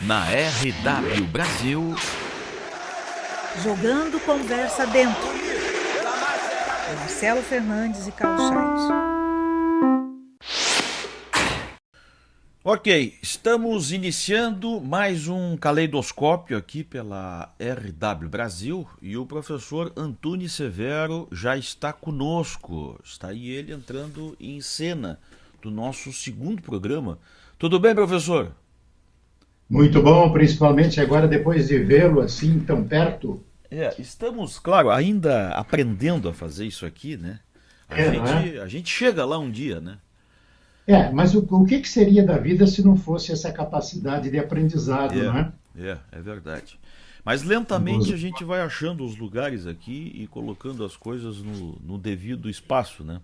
Na RW Brasil. Jogando conversa dentro. Com Marcelo Fernandes e Carlos Chaves. Ok, estamos iniciando mais um caleidoscópio aqui pela RW Brasil e o professor Antunes Severo já está conosco. Está aí ele entrando em cena do nosso segundo programa. Tudo bem, professor? Muito bom, principalmente agora depois de vê-lo assim tão perto. Estamos, claro, ainda aprendendo a fazer isso aqui, né? Não é? A gente chega lá um dia, né? Mas o que seria da vida se não fosse essa capacidade de aprendizado, não é? É verdade. Mas lentamente a gente vai achando os lugares aqui e colocando as coisas no devido espaço, né?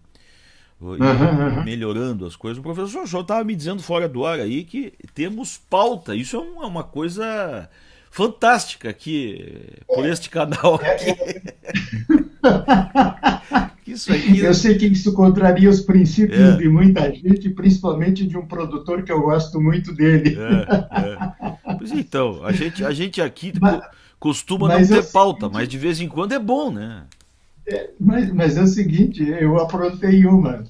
E melhorando as coisas. O professor João estava me dizendo fora do ar aí que temos pauta. Isso é uma coisa fantástica aqui por este canal aqui. Isso aqui... Eu sei que isso contraria os princípios de muita gente, principalmente de um produtor que eu gosto muito dele. Pois então, a gente aqui costuma não ter pauta, mas de vez em quando é bom, né? Mas é o seguinte, eu aprontei uma.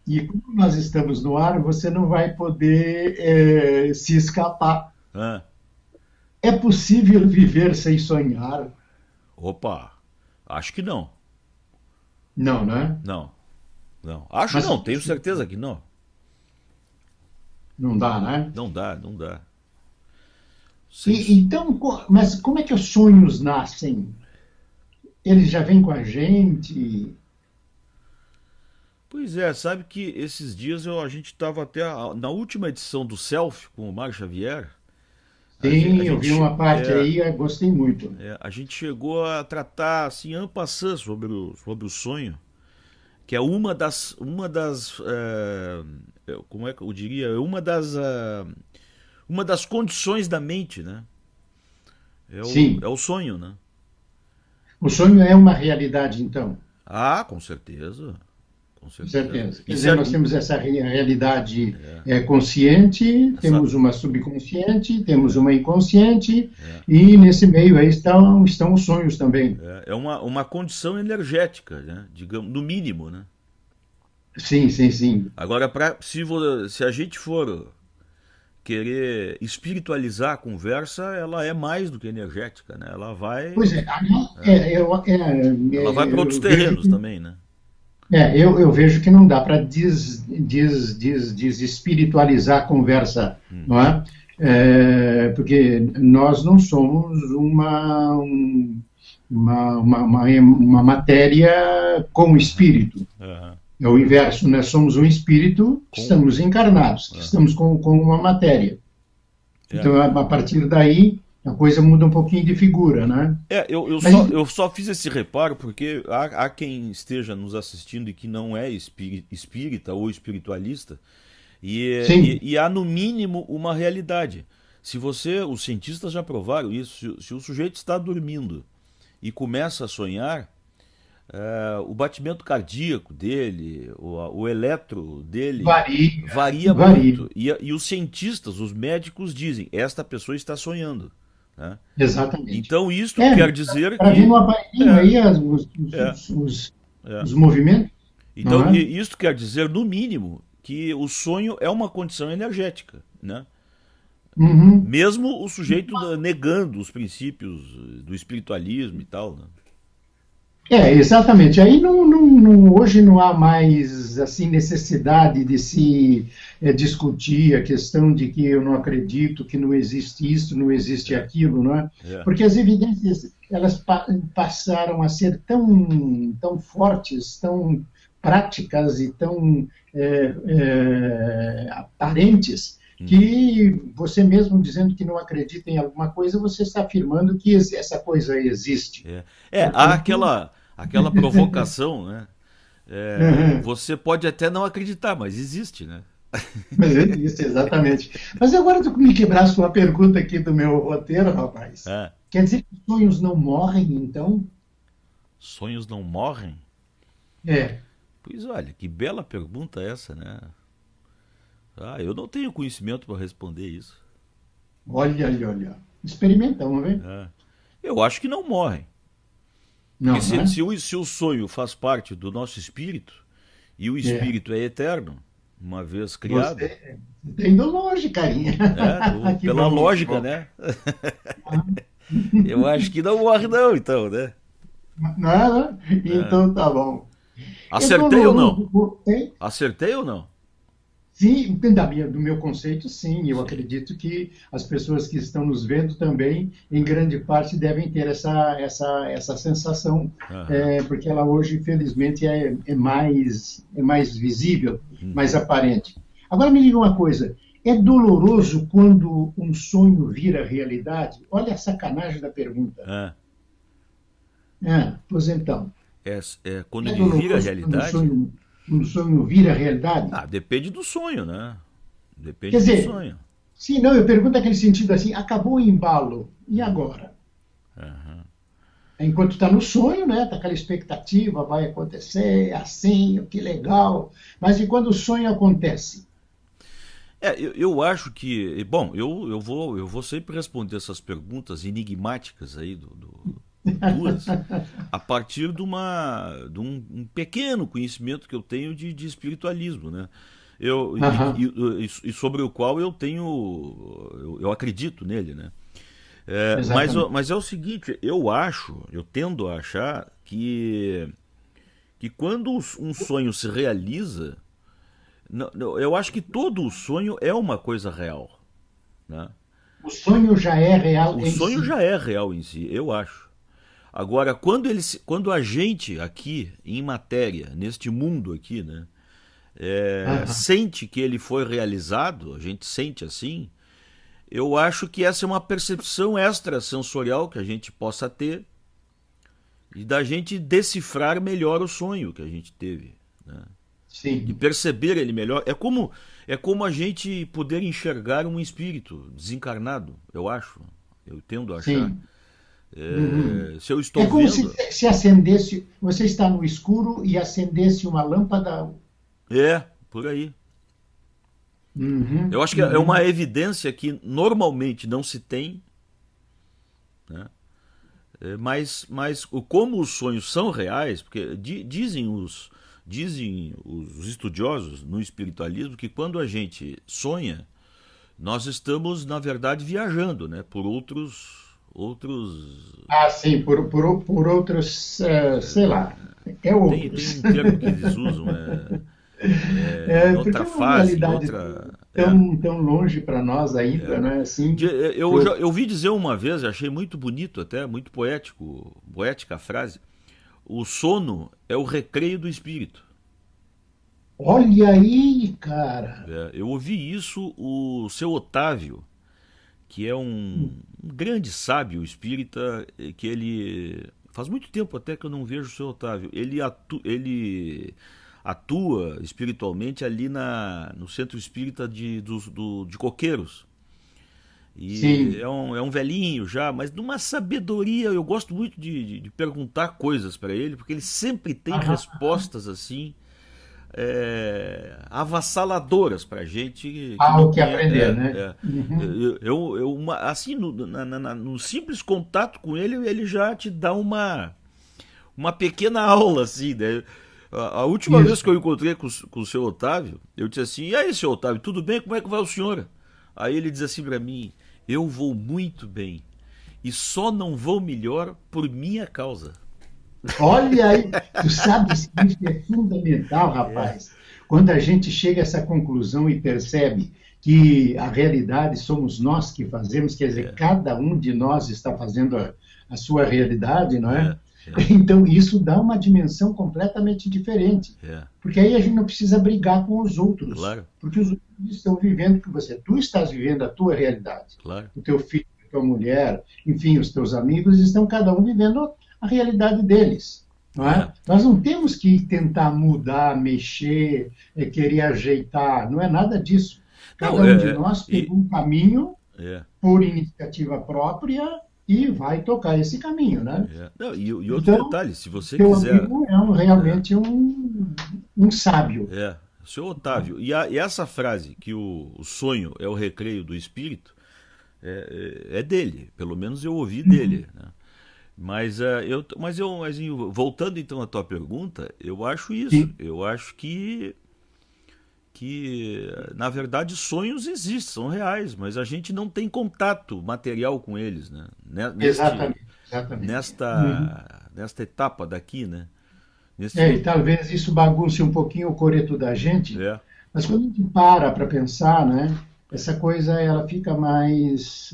E como nós estamos no ar, você não vai poder se escapar. É possível viver sem sonhar? Opa, acho que não. Não, né? Não. Acho não, tenho certeza que não. Não dá, né? Não dá. Então, mas como é que os sonhos nascem? Eles já vêm com a gente? Pois é, sabe que esses dias a gente estava até na última edição do Selfie com o Mário Xavier. Sim, eu vi uma parte aí e gostei muito. A gente chegou a tratar assim, en passant sobre o sonho, que é uma das como é que eu diria, uma das condições da mente, né? Sim. É o sonho, né? O sonho é uma realidade, então? Com certeza. Com certeza. Quer dizer, nós temos essa realidade consciente, Essa... temos uma subconsciente, temos uma inconsciente, e nesse meio aí estão os sonhos também. É uma condição energética, né? Digamos, no mínimo, né? Sim. Agora, se a gente for querer espiritualizar a conversa, ela é mais do que energética, né? Ela vai... Pois é. Ela vai para outros terrenos também, né? Eu vejo que não dá para desespiritualizar a conversa, não é? Porque nós não somos uma matéria com espírito. É o inverso, nós somos um espírito que estamos encarnados, que estamos com uma matéria. Então, a partir daí, a coisa muda um pouquinho de figura, né? Eu só fiz esse reparo porque há quem esteja nos assistindo e que não é espírita ou espiritualista e há no mínimo uma realidade. Os cientistas já provaram isso, se o sujeito está dormindo e começa a sonhar, o batimento cardíaco dele, o eletro dele varia muito. E os cientistas, os médicos dizem, esta pessoa está sonhando. Né? Exatamente. Então isso quer dizer que... vir no aparelhinho aí os movimentos. Então isso quer dizer, no mínimo, que o sonho é uma condição energética, né? Mesmo o sujeito negando os princípios do espiritualismo e tal, né? Exatamente. Aí hoje não há mais assim necessidade de se discutir a questão de que eu não acredito, que não existe isso, não existe aquilo, não é? Porque as evidências elas passaram a ser tão fortes, tão práticas e tão aparentes, que você mesmo dizendo que não acredita em alguma coisa, você está afirmando que essa coisa existe. Há aquela provocação, né? Você pode até não acreditar, mas existe, né? Mas existe, exatamente. Mas agora tu me quebraste uma pergunta aqui do meu roteiro, rapaz. Quer dizer que os sonhos não morrem, então? Sonhos não morrem? Pois olha, que bela pergunta essa, né? Eu não tenho conhecimento para responder isso. Olha, olha, olha. Experimenta, vamos ver. É. Eu acho que não morrem. Não, Porque né? se o sonho faz parte do nosso espírito, e o É. espírito é eterno, uma vez criado, Você está indo longe, carinha. Que pela bom, que lógica, bom. né? Eu acho que não morre não, então, né? Não é, né? É. Então tá bom. É Acertei ou não? doloroso, hein? Acertei ou não? Sim, do meu conceito, sim. Eu Sim. acredito que as pessoas que estão nos vendo também, em grande parte, devem ter essa sensação, Aham. porque ela hoje, infelizmente, é mais visível, mais Uhum. aparente. Agora me diga uma coisa: é doloroso quando um sonho vira realidade? Olha a sacanagem da pergunta. É. Pois então, Quando é ele vira doloroso realidade, quando o sonho vira realidade? depende do sonho, né? Quer Depende do dizer, sonho. sim, não, eu pergunto naquele sentido assim, acabou o embalo, e agora? Aham. Enquanto está no sonho, né, tá aquela expectativa, vai acontecer assim, que legal, mas e quando o sonho acontece? Eu acho que, bom, eu vou sempre responder essas perguntas enigmáticas aí tuas, a partir de um pequeno conhecimento que eu tenho de espiritualismo, né? Aham, E sobre o qual eu tenho, eu acredito nele, né? exatamente. Mas é o seguinte, eu tendo a achar que quando um sonho se realiza, eu acho que todo o sonho é uma coisa real, né? O sonho já é real O em sonho si. já é real em si, eu acho. Agora, quando a gente aqui, em matéria, neste mundo aqui, né, Aham, sente que ele foi realizado, a gente sente assim, eu acho que essa é uma percepção extrasensorial que a gente possa ter e da gente decifrar melhor o sonho que a gente teve, né? De sim. perceber ele melhor. É como a gente poder enxergar um espírito desencarnado, eu acho. Eu tendo a achar. Sim. Uhum. Se eu É estou como se, vendo, se acendesse, você está no escuro e acendesse uma lâmpada. por aí. Uhum, Eu acho que é uma uhum. evidência que normalmente não se tem, né? Como os sonhos são reais, porque dizem os estudiosos no espiritualismo que quando a gente sonha, nós estamos, na verdade, viajando, né? Por outros. Ah, sim, por outros, sei lá, é Tem outros. um termo que eles usam, em Porque outra é uma fase, em realidade outra. tão longe para nós ainda, né? Assim, Eu ouvi dizer uma vez, achei muito bonito até, muito poética a frase. O sono é o recreio do espírito. olha aí, cara. Eu ouvi isso, o seu Otávio, que é um grande sábio espírita, que ele. Faz muito tempo até que eu não vejo o seu Otávio. Ele atua espiritualmente ali no centro espírita de Coqueiros. E Sim. é um velhinho já, mas de uma sabedoria. Eu gosto muito de perguntar coisas para ele, porque ele sempre tem Aham. respostas assim avassaladoras pra gente que Há não o que conhece. aprender, né? Uhum. Assim, no simples contato com ele, ele já te dá uma pequena aula, assim, né? A última vez que Isso. eu encontrei com o seu Otávio, eu disse assim: e aí, seu Otávio, tudo bem? Como é que vai o senhor? Aí ele diz assim pra mim: eu vou muito bem e só não vou melhor por minha causa. Olha aí, tu sabes que isso é fundamental, É, rapaz. Quando a gente chega a essa conclusão e percebe que a realidade somos nós que fazemos, quer dizer, é, cada um de nós está fazendo a sua realidade, não é? é, é, Então, isso dá uma dimensão completamente diferente. é, Porque aí a gente não precisa brigar com os outros, claro, porque os outros estão vivendo o que você. Tu estás vivendo a tua realidade. claro. O teu filho, a tua mulher, enfim, os teus amigos estão cada um vivendo a realidade deles. Não é? É. Nós não temos que tentar mudar, mexer, querer ajeitar, não é nada disso. Não, Cada um de nós pegou um caminho é, por iniciativa própria e vai tocar esse caminho, né? Não, e outro Então, detalhe, se você teu quiser. amigo é realmente um sábio. Seu Otávio, e essa frase, que o sonho é o recreio do espírito, é dele, pelo menos eu ouvi dele, né? Mas, voltando então à tua pergunta, eu acho isso. Sim. Eu acho que na verdade sonhos existem, são reais, mas a gente não tem contato material com eles, né? Exatamente. Nesta etapa daqui, né? E talvez isso bagunce um pouquinho o coreto da gente, mas quando a gente para pensar, né? Essa coisa ela fica mais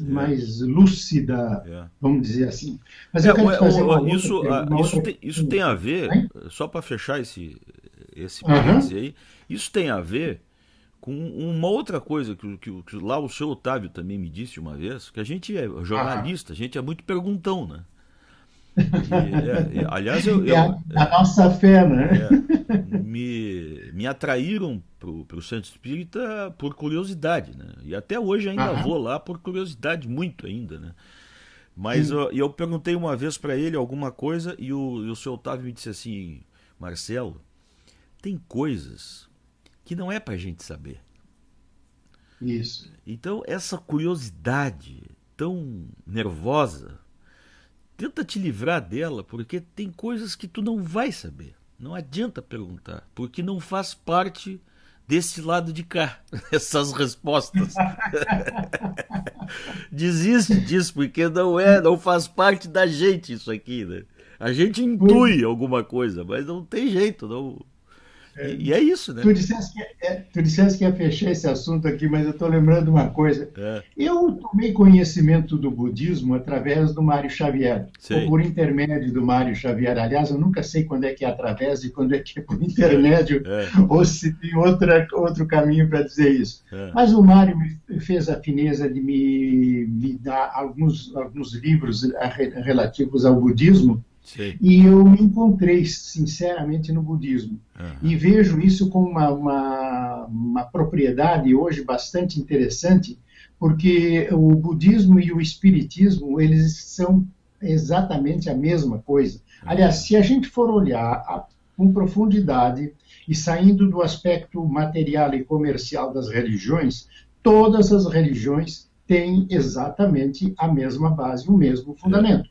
lúcida, vamos dizer assim. Mas eu quero fazer isso tem a ver, só para fechar esse parênteses aí, isso tem a ver com uma outra coisa que lá o seu Otávio também me disse uma vez, que a gente é jornalista, a gente é muito perguntão, né? Aliás, a nossa fé, né? Me atraíram para o Centro Espírita por curiosidade, né? E até hoje ainda vou lá por curiosidade, muito ainda, né? Mas eu perguntei uma vez para ele alguma coisa e o seu Otávio me disse assim: Marcelo, tem coisas que não é para a gente saber. Isso. Então essa curiosidade tão nervosa, tenta te livrar dela, porque tem coisas que tu não vai saber. Não adianta perguntar, porque não faz parte desse lado de cá, essas respostas. Desiste disso, porque não faz parte da gente isso aqui, né? A gente intui alguma coisa, mas não tem jeito, não. E é isso, né? Tu disseste que ia fechar esse assunto aqui, mas eu estou lembrando uma coisa. Eu tomei conhecimento do budismo através do Mário Xavier, ou por intermédio do Mário Xavier. Aliás, eu nunca sei quando é que é através e quando é que é por intermédio, ou se tem outro caminho para dizer isso. Mas o Mário me fez a fineza de me dar alguns livros relativos ao budismo. Sim. E eu me encontrei, sinceramente, no budismo. E vejo isso como uma propriedade hoje bastante interessante, porque o budismo e o espiritismo, eles são exatamente a mesma coisa. Aliás, se a gente for olhar com profundidade e saindo do aspecto material e comercial das religiões, todas as religiões têm exatamente a mesma base, o mesmo fundamento.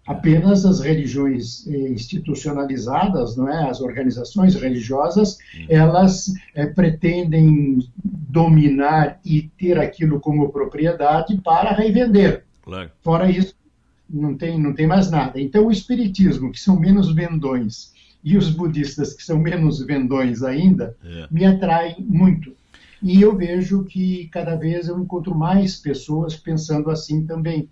Apenas as religiões institucionalizadas, não é? As organizações religiosas, elas pretendem dominar e ter aquilo como propriedade para revender. Claro. Fora isso, não tem mais nada. Então, o espiritismo, que são menos vendões, e os budistas, que são menos vendões ainda, me atraem muito. E eu vejo que cada vez eu encontro mais pessoas pensando assim também.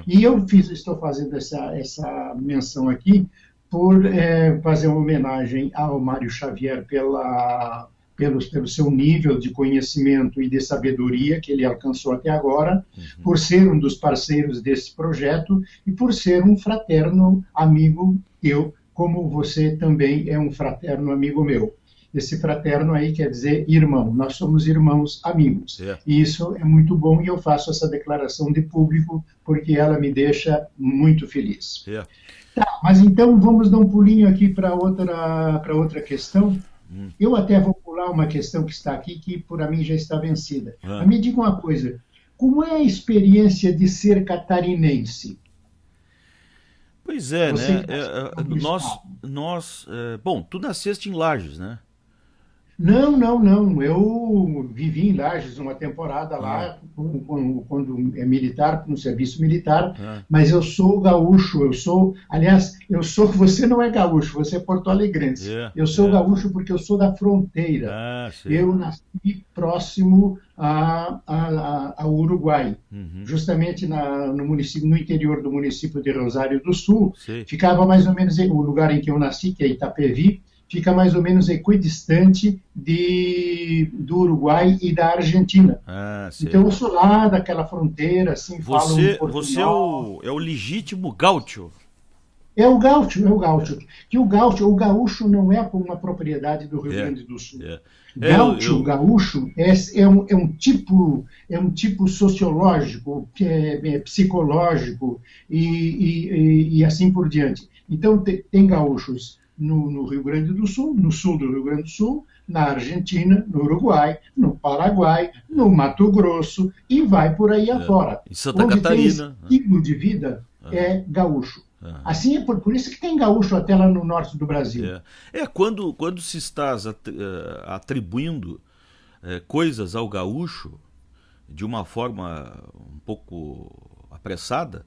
E eu estou fazendo essa menção aqui por fazer uma homenagem ao Mário Xavier pelo seu nível de conhecimento e de sabedoria que ele alcançou até agora, por ser um dos parceiros desse projeto e por ser um fraterno amigo meu, como você também é um fraterno amigo meu. Esse fraterno aí quer dizer irmão, nós somos irmãos amigos. E isso é muito bom e eu faço essa declaração de público porque ela me deixa muito feliz. Tá, mas então vamos dar um pulinho aqui para outra questão. Eu até vou pular uma questão que está aqui, que por mim já está vencida. Mas me diga uma coisa, como é a experiência de ser catarinense? Pois é, você, né? Bom, tu nasceste em Lages, né? Não. Eu vivi em Lages uma temporada lá, quando é militar, no serviço militar, mas eu sou gaúcho, você não é gaúcho, você é porto-alegrense. Eu sou gaúcho porque eu sou da fronteira. Eu nasci próximo ao Uruguai, justamente no interior do município de Rosário do Sul. Ficava mais ou menos o lugar em que eu nasci, que é Itapevi, fica mais ou menos equidistante do Uruguai e da Argentina. Então eu sou lá daquela fronteira, assim, falo portunhol. Você é o legítimo gaúcho. É o gaúcho. Que o gaúcho não é uma propriedade do Rio Grande do Sul. Gaúcho é um tipo sociológico, psicológico e assim por diante. Então tem gaúchos no Rio Grande do Sul, no sul do Rio Grande do Sul, na Argentina, no Uruguai, no Paraguai, no Mato Grosso e vai por aí afora. Em Santa Catarina. Tem esse tipo de vida é gaúcho. Assim por isso que tem gaúcho até lá no norte do Brasil. Quando se está atribuindo coisas ao gaúcho de uma forma um pouco apressada,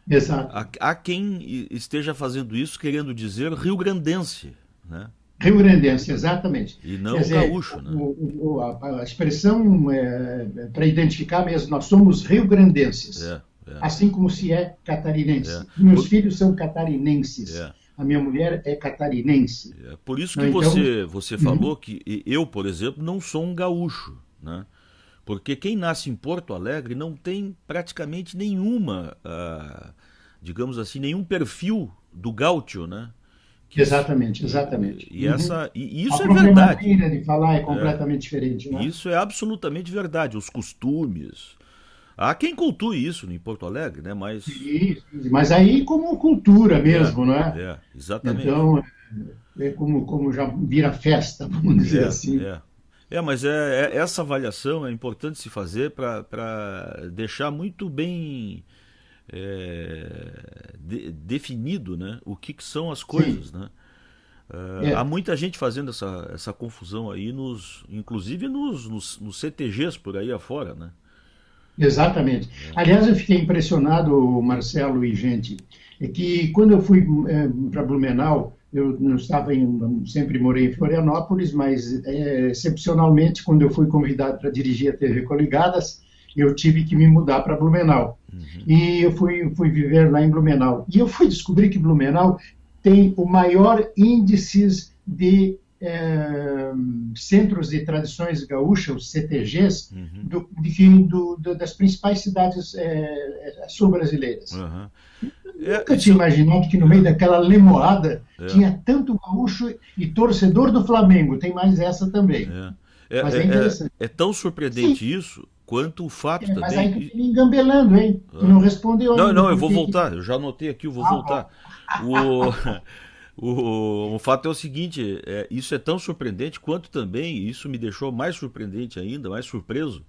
exato. Há quem esteja fazendo isso querendo dizer rio-grandense, né? Rio-grandense, exatamente. E não gaúcho, né? A expressão para identificar mesmo, nós somos rio-grandenses. Assim como se é catarinense. Meus filhos são catarinenses. A minha mulher é catarinense. Por isso que então, você falou que eu, por exemplo, não sou um gaúcho, né? Porque quem nasce em Porto Alegre não tem praticamente nenhuma, digamos assim, nenhum perfil do gaúcho, né? Exatamente. E isso é verdade. A maneira de falar é completamente diferente, né? Isso é absolutamente verdade. Os costumes. Há quem cultue isso em Porto Alegre, né? Mas aí como cultura mesmo, né? Exatamente. Então, é como já vira festa, vamos dizer assim. Mas essa avaliação é importante se fazer para deixar muito bem definido, né, o que são as coisas, né? Há muita gente fazendo essa confusão aí, inclusive nos CTGs por aí afora, né? Exatamente. Aliás, eu fiquei impressionado, Marcelo e gente, que quando eu fui para Blumenau, eu não estava sempre morei em Florianópolis, mas excepcionalmente, quando eu fui convidado para dirigir a TV Coligadas, eu tive que me mudar para Blumenau. E eu fui viver lá em Blumenau. E eu fui descobrir que Blumenau tem o maior índice de centros de tradições gaúchas, os CTGs, das principais cidades sul-brasileiras. Nunca tinha imaginado que no meio daquela lemoada tinha tanto gaúcho e torcedor do Flamengo. Tem mais essa também. Mas é interessante. É tão surpreendente isso quanto o fato também... Mas aí tu me engambelando, hein? Tu não respondeu ainda. Não, eu vou voltar. Eu já anotei aqui, eu vou voltar. O fato é o seguinte, isso é tão surpreendente quanto também, isso me deixou mais surpreendente ainda, mais surpreso,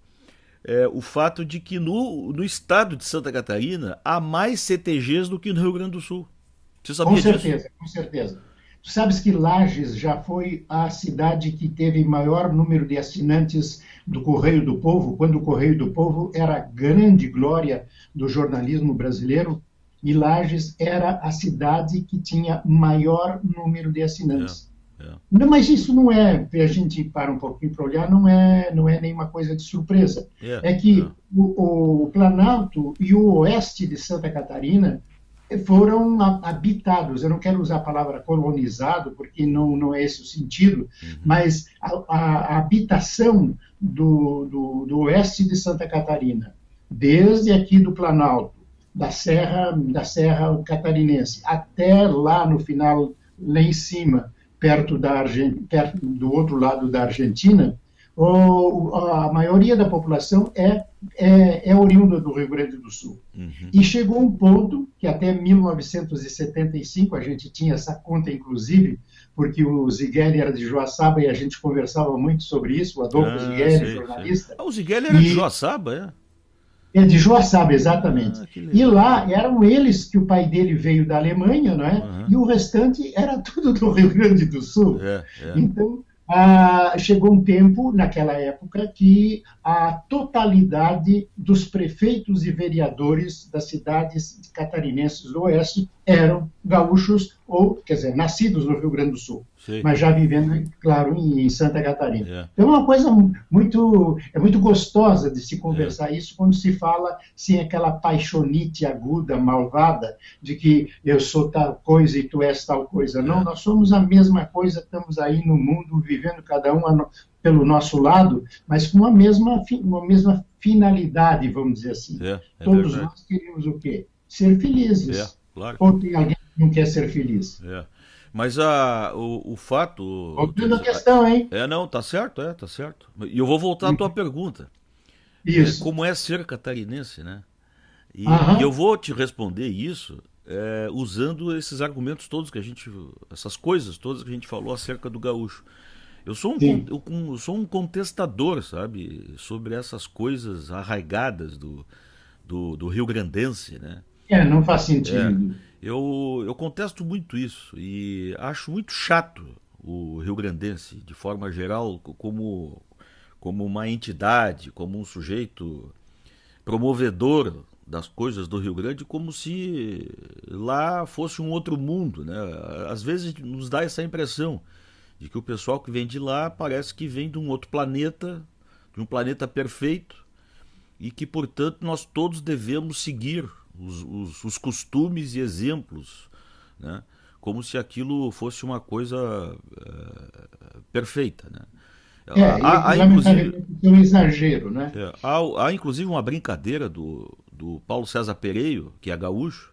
o fato de que no estado de Santa Catarina há mais CTGs do que no Rio Grande do Sul. Você sabia disso? Com certeza. Tu sabes que Lages já foi a cidade que teve maior número de assinantes do Correio do Povo, quando o Correio do Povo era a grande glória do jornalismo brasileiro, e Lages era a cidade que tinha maior número de assinantes. Não, mas isso não é, a gente para um pouquinho para olhar, não é nenhuma coisa de surpresa. É que o Planalto e o oeste de Santa Catarina foram habitados, eu não quero usar a palavra colonizado, porque não é esse o sentido, mas a habitação do oeste de Santa Catarina, desde aqui do Planalto, da Serra Catarinense, até lá no final, lá em cima, perto do outro lado da Argentina, a maioria da população é oriunda do Rio Grande do Sul. E chegou um ponto que até 1975, a gente tinha essa conta, inclusive, porque o Zigueli era de Joaçaba e a gente conversava muito sobre isso, o Adolfo Zigueli, jornalista. O Zigueli era de Joaçaba, É de Joaçaba, exatamente. E lá eram eles que o pai dele veio da Alemanha, não é? E o restante era tudo do Rio Grande do Sul. Então, chegou um tempo, naquela época, que a totalidade dos prefeitos e vereadores das cidades catarinenses do Oeste eram gaúchos, ou, quer dizer, nascidos no Rio Grande do Sul, mas já vivendo, claro, em Santa Catarina. Então é uma coisa muito gostosa de se conversar isso quando se fala sem aquela paixonite aguda, malvada, de que eu sou tal coisa e tu és tal coisa. Não, nós somos a mesma coisa, estamos aí no mundo, vivendo cada um pelo nosso lado, mas com uma mesma finalidade, vamos dizer assim. Todos nós queremos o quê? Ser felizes. Claro. Ou tem alguém que não quer ser feliz? Mas o fato... Voltando à questão, hein? Não, tá certo, tá certo. E eu vou voltar à tua pergunta. Isso. Como é ser catarinense, né? E eu vou te responder isso usando esses argumentos todos que a gente, essas coisas todas que a gente falou acerca do gaúcho. Eu sou eu sou um contestador, sabe, sobre essas coisas arraigadas do rio-grandense, né? Não faz sentido. Eu contesto muito isso e acho muito chato o rio-grandense, de forma geral, como uma entidade, como um sujeito promovedor das coisas do Rio Grande, como se lá fosse um outro mundo, né? Às vezes nos dá essa impressão de que o pessoal que vem de lá parece que vem de um outro planeta, de um planeta perfeito, e que, portanto, nós todos devemos seguir os costumes e exemplos, né? Como se aquilo fosse uma coisa perfeita, né? Há inclusive um exagero, né? Há inclusive uma brincadeira do Paulo César Pereio, que é gaúcho.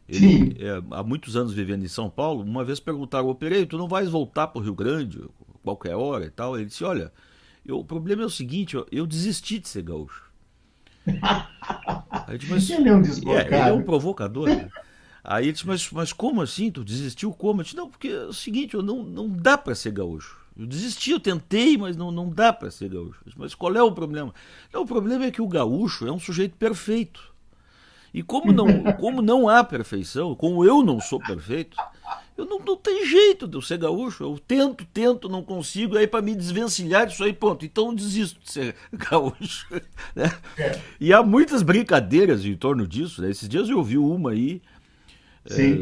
Sim. Há muitos anos vivendo em São Paulo. Uma vez perguntaram ao Pereio: tu não vais voltar para o Rio Grande qualquer hora e tal? Ele disse: olha, o problema é o seguinte, eu desisti de ser gaúcho. Aí disse, ele é um desbocado. Ele é um provocador, né? Aí ele disse: mas como assim? Tu desistiu como? Eu disse: não, porque é o seguinte, não dá para ser gaúcho. Eu desisti, eu tentei, mas não dá para ser gaúcho. Mas qual é o problema? Não, o problema é que o gaúcho é um sujeito perfeito. E como não há perfeição, como eu não sou perfeito, não tem jeito de eu ser gaúcho. Eu tento, não consigo, aí para me desvencilhar disso aí, pronto, então eu desisto de ser gaúcho. Né? E há muitas brincadeiras em torno disso, né? Esses dias eu ouvi uma aí,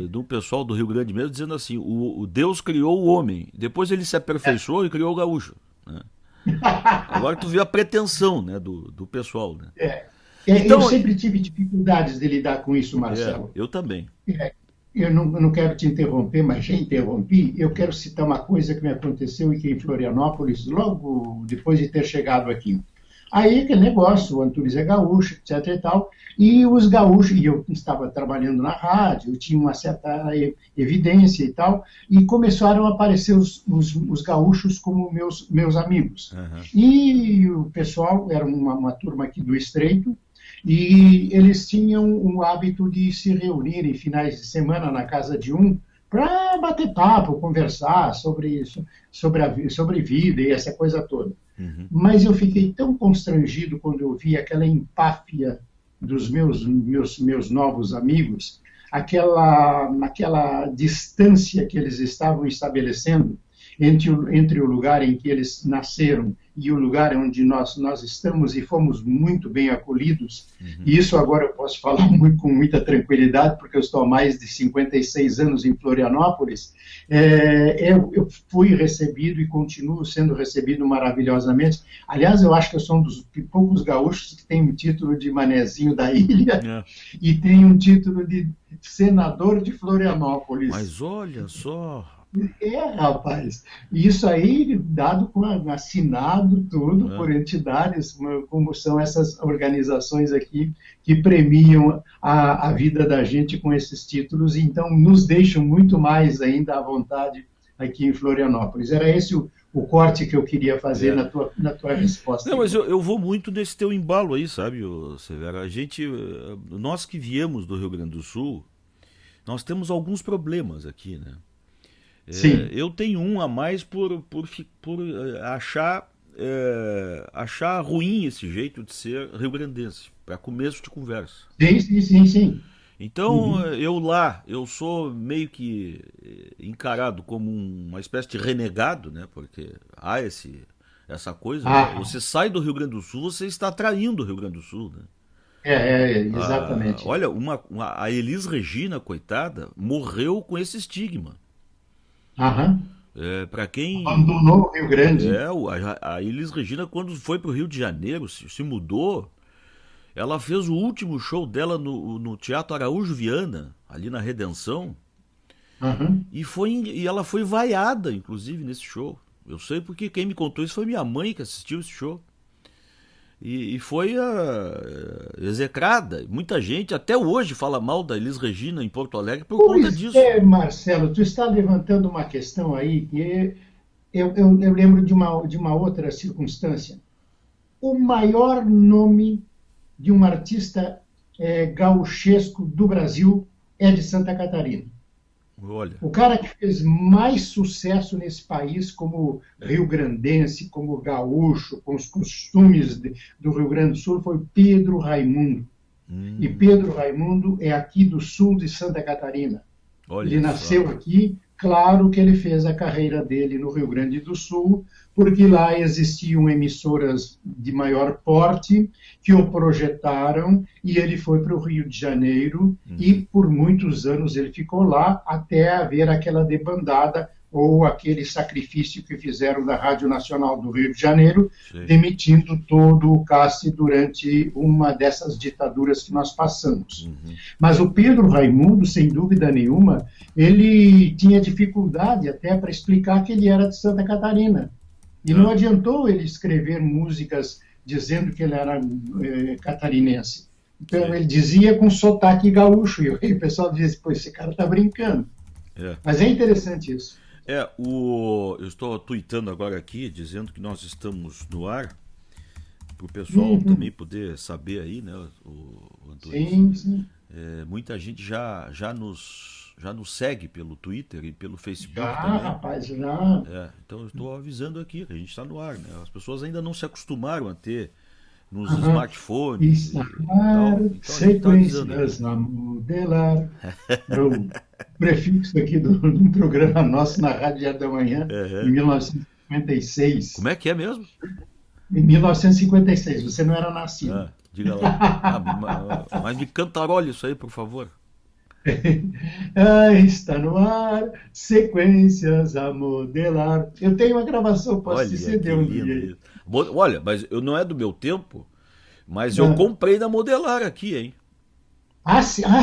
do pessoal do Rio Grande mesmo, dizendo assim: o Deus criou o homem, depois ele se aperfeiçoou e criou o gaúcho. Né? Agora tu vê a pretensão, né, do pessoal. Né? Então, eu sempre tive dificuldades de lidar com isso, Marcelo. Eu também. Eu não quero te interromper, mas já interrompi. Eu quero citar uma coisa que me aconteceu aqui em Florianópolis, logo depois de ter chegado aqui. Aí aquele negócio, o Antunes é gaúcho, etc e tal, e os gaúchos, e eu estava trabalhando na rádio, eu tinha uma certa evidência e tal, e começaram a aparecer os gaúchos como meus amigos. Uhum. E o pessoal, era uma turma aqui do Estreito, e eles tinham o hábito de se reunir em finais de semana na casa de um, para bater papo, conversar sobre vida e essa coisa toda. Uhum. Mas eu fiquei tão constrangido quando eu vi aquela empáfia dos meus novos amigos, aquela distância que eles estavam estabelecendo entre o lugar em que eles nasceram e o lugar onde nós estamos e fomos muito bem acolhidos. Uhum. E isso agora eu posso falar com muita tranquilidade, porque eu estou há mais de 56 anos em Florianópolis. Eu fui recebido e continuo sendo recebido maravilhosamente. Aliás, eu acho que eu sou um dos poucos gaúchos que tem um título de manezinho da ilha e tem um título de senador de Florianópolis. Mas olha só... rapaz, isso aí dado assinado tudo por entidades, como são essas organizações aqui que premiam a vida da gente com esses títulos, então nos deixam muito mais ainda à vontade aqui em Florianópolis. Era esse o corte que eu queria fazer na tua resposta. Não, mas eu vou muito nesse teu embalo aí, sabe, Severo? Nós que viemos do Rio Grande do Sul, nós temos alguns problemas aqui, né? Eu tenho um a mais por achar ruim esse jeito de ser rio-grandense, para começo de conversa. Sim. Então, eu sou meio que encarado como uma espécie de renegado, né? Porque há essa coisa, né? Você sai do Rio Grande do Sul, você está traindo o Rio Grande do Sul, né? Exatamente. Olha, a Elis Regina, coitada, morreu com esse estigma. Para quem abandonou o Rio Grande. A Elis Regina, quando foi para o Rio de Janeiro, se mudou, ela fez o último show dela no Teatro Araújo Viana, ali na Redenção, e ela foi vaiada, inclusive, nesse show. Eu sei porque quem me contou isso foi minha mãe, que assistiu esse show. E foi execrada. Muita gente até hoje fala mal da Elis Regina em Porto Alegre por conta disso. Marcelo, tu está levantando uma questão aí que eu lembro de uma outra circunstância. O maior nome de um artista gauchesco do Brasil é de Santa Catarina. Olha. O cara que fez mais sucesso nesse país como rio-grandense, como gaúcho, com os costumes do Rio Grande do Sul, foi Pedro Raimundo. E Pedro Raimundo é aqui do sul de Santa Catarina. Olha ele nasceu aqui, claro que ele fez a carreira dele no Rio Grande do Sul, porque lá existiam emissoras de maior porte que o projetaram e ele foi para o Rio de Janeiro e por muitos anos ele ficou lá até haver aquela debandada ou aquele sacrifício que fizeram da Rádio Nacional do Rio de Janeiro, Sim. demitindo todo o CAST durante uma dessas ditaduras que nós passamos. Mas o Pedro Raimundo, sem dúvida nenhuma, ele tinha dificuldade até para explicar que ele era de Santa Catarina. E não adiantou ele escrever músicas dizendo que ele era catarinense. Então ele dizia com sotaque gaúcho, e o pessoal dizia, pô, esse cara está brincando. Mas é interessante isso. Eu estou tweetando agora aqui, dizendo que nós estamos no ar, para o pessoal também poder saber aí, né, o Antônio. Sim. Muita gente já nos segue pelo Twitter e pelo Facebook também. Rapaz, já. Então eu estou avisando aqui que a gente está no ar, né? As pessoas ainda não se acostumaram a ter nos smartphones. Então, sequências a modelar. O prefixo aqui de um programa nosso na Rádio Diário da Manhã, em 1956. Como é que é mesmo? Em 1956, você não era nascido. Diga lá. Mas me cantarole isso aí, por favor. Está no ar, sequências a modelar. Eu tenho uma gravação, posso te ceder um dia. Olha, mas não é do meu tempo, mas eu comprei na Modelar aqui, hein?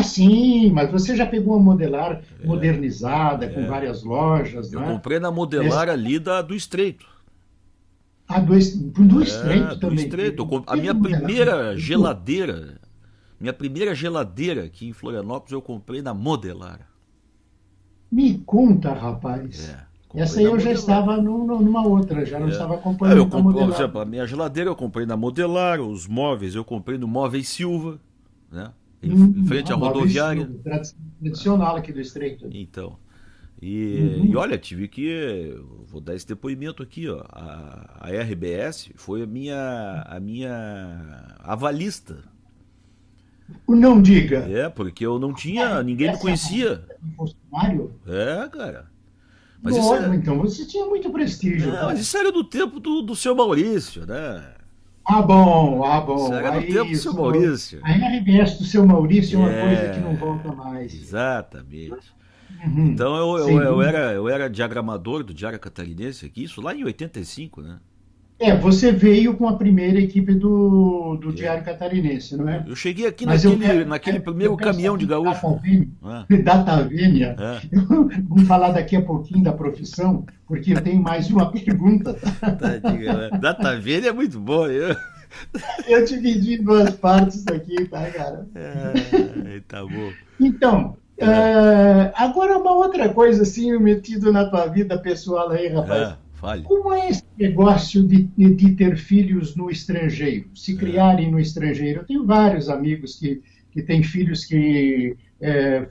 Sim, mas você já pegou uma Modelar modernizada, com várias lojas, eu né? comprei na Modelar ali do Estreito. Do Estreito também. Do Estreito. A minha primeira geladeira aqui em Florianópolis eu comprei na Modelar. Me conta, rapaz. Essa aí eu já estava numa outra, já não estava acompanhando a Modelar. Por exemplo, a minha geladeira eu comprei na Modelar, os móveis eu comprei no Móveis Silva, né? Em frente à rodoviária. Tradicional aqui do Estreito. Então. E olha, tive que. Vou dar esse depoimento aqui, ó. A RBS foi a minha avalista. Não diga. Porque eu não tinha, ninguém me conhecia. Funcionário? Cara. Mas então você tinha muito prestígio. Mas isso era do tempo do seu Maurício, né? Bom. Isso era do tempo do seu Maurício. A RBS do seu Maurício é uma coisa que não volta mais. Exatamente. Então eu era diagramador do Diário Catarinense aqui, isso lá em 85, né? Você veio com a primeira equipe do Diário Catarinense, não é? Eu cheguei aqui naquele primeiro caminhão de gaúcho. Data Vênia. Vamos falar daqui a pouquinho da profissão, porque eu tenho mais uma pergunta. Data Vênia é muito bom. Eu dividi em duas partes aqui, tá, cara? Tá bom. Então, agora uma outra coisa assim, metido na tua vida pessoal aí, rapaz. Fale. Como é esse negócio de ter filhos no estrangeiro, se criarem no estrangeiro? Eu tenho vários amigos que têm filhos que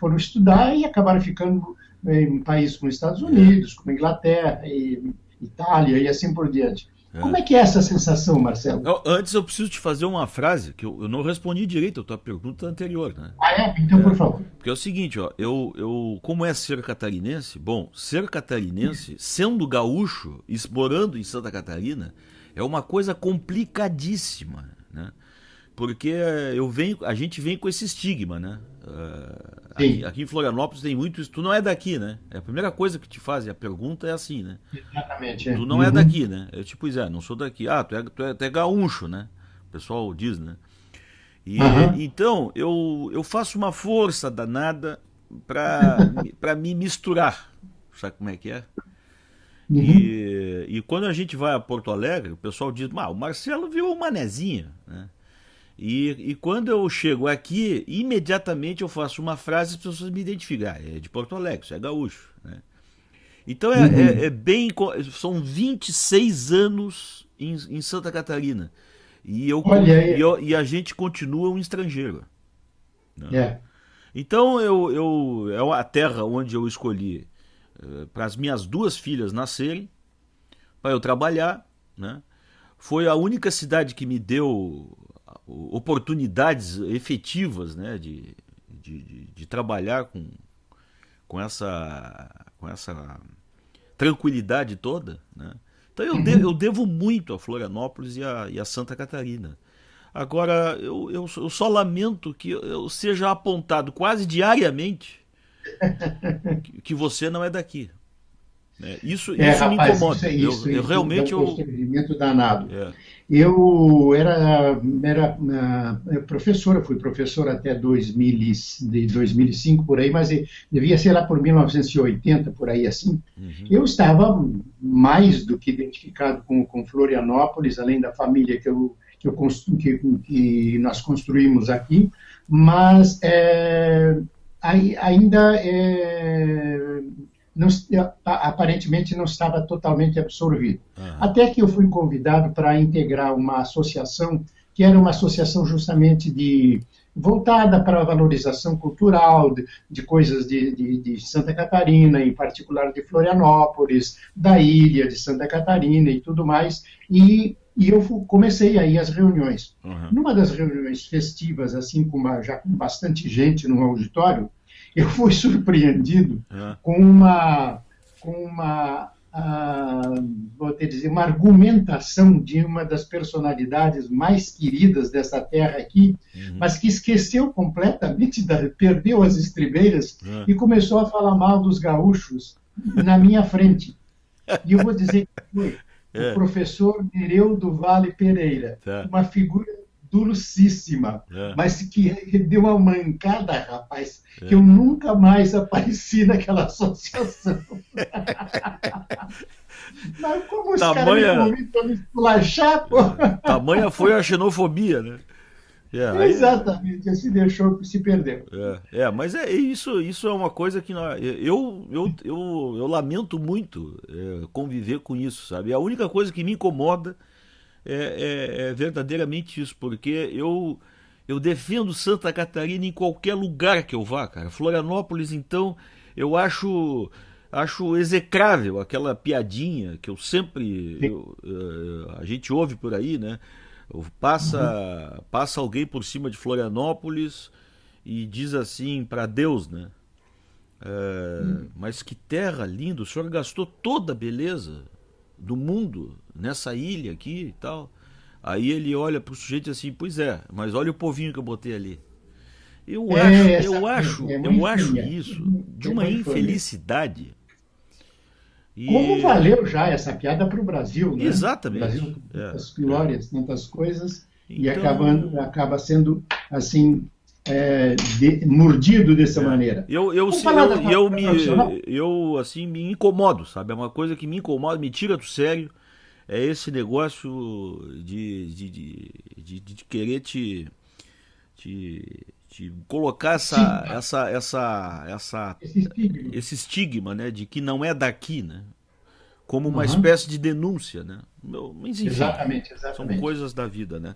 foram estudar e acabaram ficando em países como Estados Unidos, como Inglaterra, e Itália e assim por diante. Como é que é essa sensação, Marcelo? Antes eu preciso te fazer uma frase, que eu não respondi direito a tua pergunta anterior, né? Então por favor. Porque é o seguinte, ó, como é ser catarinense? Bom, ser catarinense, sendo gaúcho, morando em Santa Catarina, é uma coisa complicadíssima, né? Porque a gente vem com esse estigma, né? Aqui em Florianópolis tem muito isso. Tu não é daqui, né? A primeira coisa que te fazem a pergunta é assim, né? Exatamente. Tu não é daqui, né? Não sou daqui. Tu é gaúcho, né? O pessoal diz, né? Então, eu faço uma força danada para me misturar. Sabe como é que é? E quando a gente vai a Porto Alegre, o pessoal diz, o Marcelo virou um manezinho, né? E quando eu chego aqui, imediatamente eu faço uma frase e as pessoas me identificam. É de Porto Alegre, isso é gaúcho, né? Então são 26 anos em Santa Catarina. E a gente continua um estrangeiro, né? Então é a terra onde eu escolhi para as minhas duas filhas nascerem, para eu trabalhar, né? Foi a única cidade que me deu oportunidades efetivas, né, de trabalhar com essa tranquilidade toda, né? Então eu devo muito a Florianópolis e a Santa Catarina. Agora, eu só lamento que eu seja apontado quase diariamente que você não é daqui. Isso rapaz, me incomoda. Isso Realmente é um constrangimento danado. É. Eu era professora, fui professor até 2005 por aí, mas devia ser lá por 1980, por aí assim. Eu estava mais do que identificado com Florianópolis, além da família que nós construímos aqui, mas ainda aparentemente não estava totalmente absorvido. Até que eu fui convidado para integrar uma associação, que era uma associação justamente voltada para a valorização cultural de coisas de Santa Catarina, em particular de Florianópolis, da ilha de Santa Catarina e tudo mais, e eu comecei aí as reuniões. Numa das reuniões festivas, assim, já com bastante gente no auditório, eu fui surpreendido com uma argumentação de uma das personalidades mais queridas dessa terra aqui, mas que esqueceu completamente, perdeu as estribeiras e começou a falar mal dos gaúchos na minha frente. E eu vou dizer que foi o professor Nereu do Vale Pereira, uma figura dulcíssima, mas que deu uma mancada, rapaz, que eu nunca mais apareci naquela associação. Mas como os caras me convidam para me esculachar, pô? Tamanha foi a xenofobia, né? Exatamente, se deixou, se perdeu. Mas isso é uma coisa que eu lamento muito conviver com isso, sabe? A única coisa que me incomoda é verdadeiramente isso, porque eu defendo Santa Catarina em qualquer lugar que eu vá, cara. Florianópolis, então, eu acho execrável aquela piadinha que eu sempre a gente ouve por aí, né? Passa alguém por cima de Florianópolis e diz assim para Deus, né? Mas que terra linda, o senhor gastou toda a beleza do mundo nessa ilha aqui e tal. Aí ele olha pro sujeito assim, pois mas olha o povinho que eu botei ali. Eu acho isso de uma infelicidade. Como valeu já essa piada para o Brasil, né? Exatamente. O Brasil, tantas glórias, tantas coisas, então, e acaba sendo assim mordido dessa maneira. Eu assim me incomodo, sabe? É uma coisa que me incomoda, me tira do sério. É esse negócio de querer te colocar esse estigma, né, de que não é daqui, né, como uma espécie de denúncia, né? Mas enfim, exatamente. São coisas da vida, né?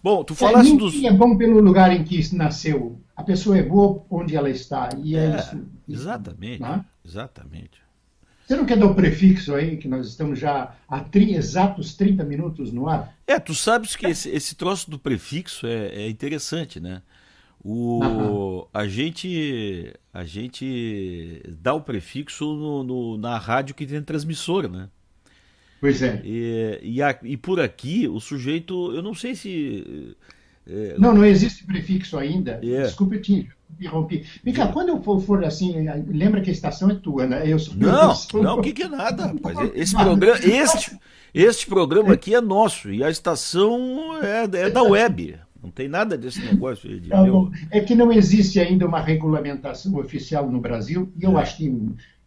Bom, tu falaste dos... é bom pelo lugar em que nasceu. A pessoa é boa onde ela está. E é isso. Exatamente. Não é? Exatamente. Você não quer dar o prefixo aí, que nós estamos já há exatos 30 minutos no ar? Tu sabes que esse troço do prefixo é interessante, né? A gente dá o prefixo na rádio que tem transmissora, né? Pois é. E por aqui, o sujeito, eu não sei se... Não existe prefixo ainda. Desculpe, eu te interrompi. Mica, quando eu for assim, lembra que a estação é tua, né? Não, o que é nada, rapaz. Este programa aqui é nosso e a estação é da web. Não tem nada desse negócio aí de É que não existe ainda uma regulamentação oficial no Brasil, e eu acho que,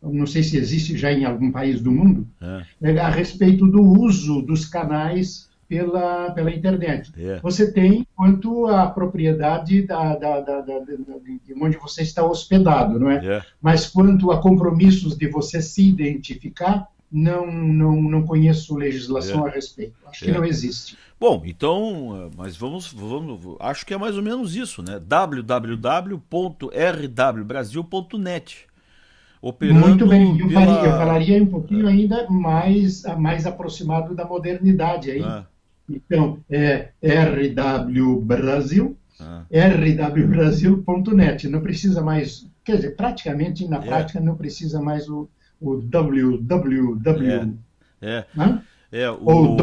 não sei se existe já em algum país do mundo, a respeito do uso dos canais pela internet. Você tem quanto à propriedade de onde você está hospedado, não é? Mas quanto a compromissos de você se identificar, não conheço legislação a respeito. Acho que não existe. Bom, então, mas vamos, acho que é mais ou menos isso, né? www.rwbrasil.net. Muito bem, eu falaria um pouquinho ainda mais aproximado da modernidade aí. Então, é rwbrasil.net. Não precisa mais, quer dizer, praticamente, na prática, não precisa mais o www. Ou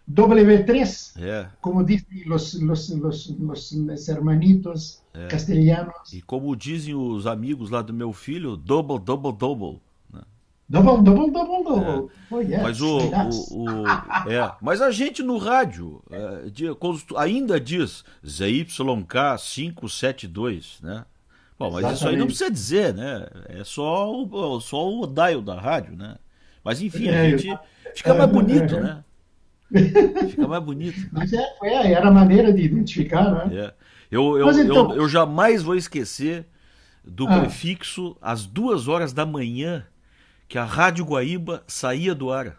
W3, como dizem os hermanitos castelhanos. E como dizem os amigos lá do meu filho, double, double, double. Né? Double. Oh, yes, mas a gente no rádio ainda diz ZYK572, né? Bom, mas isso aí não precisa dizer, né? É só o dial da rádio, né? Mas enfim, a gente fica mais bonito, né? Fica mais bonito. Mas era a maneira de identificar, né? Eu jamais vou esquecer do prefixo às 2 horas da manhã que a Rádio Guaíba saía do ar.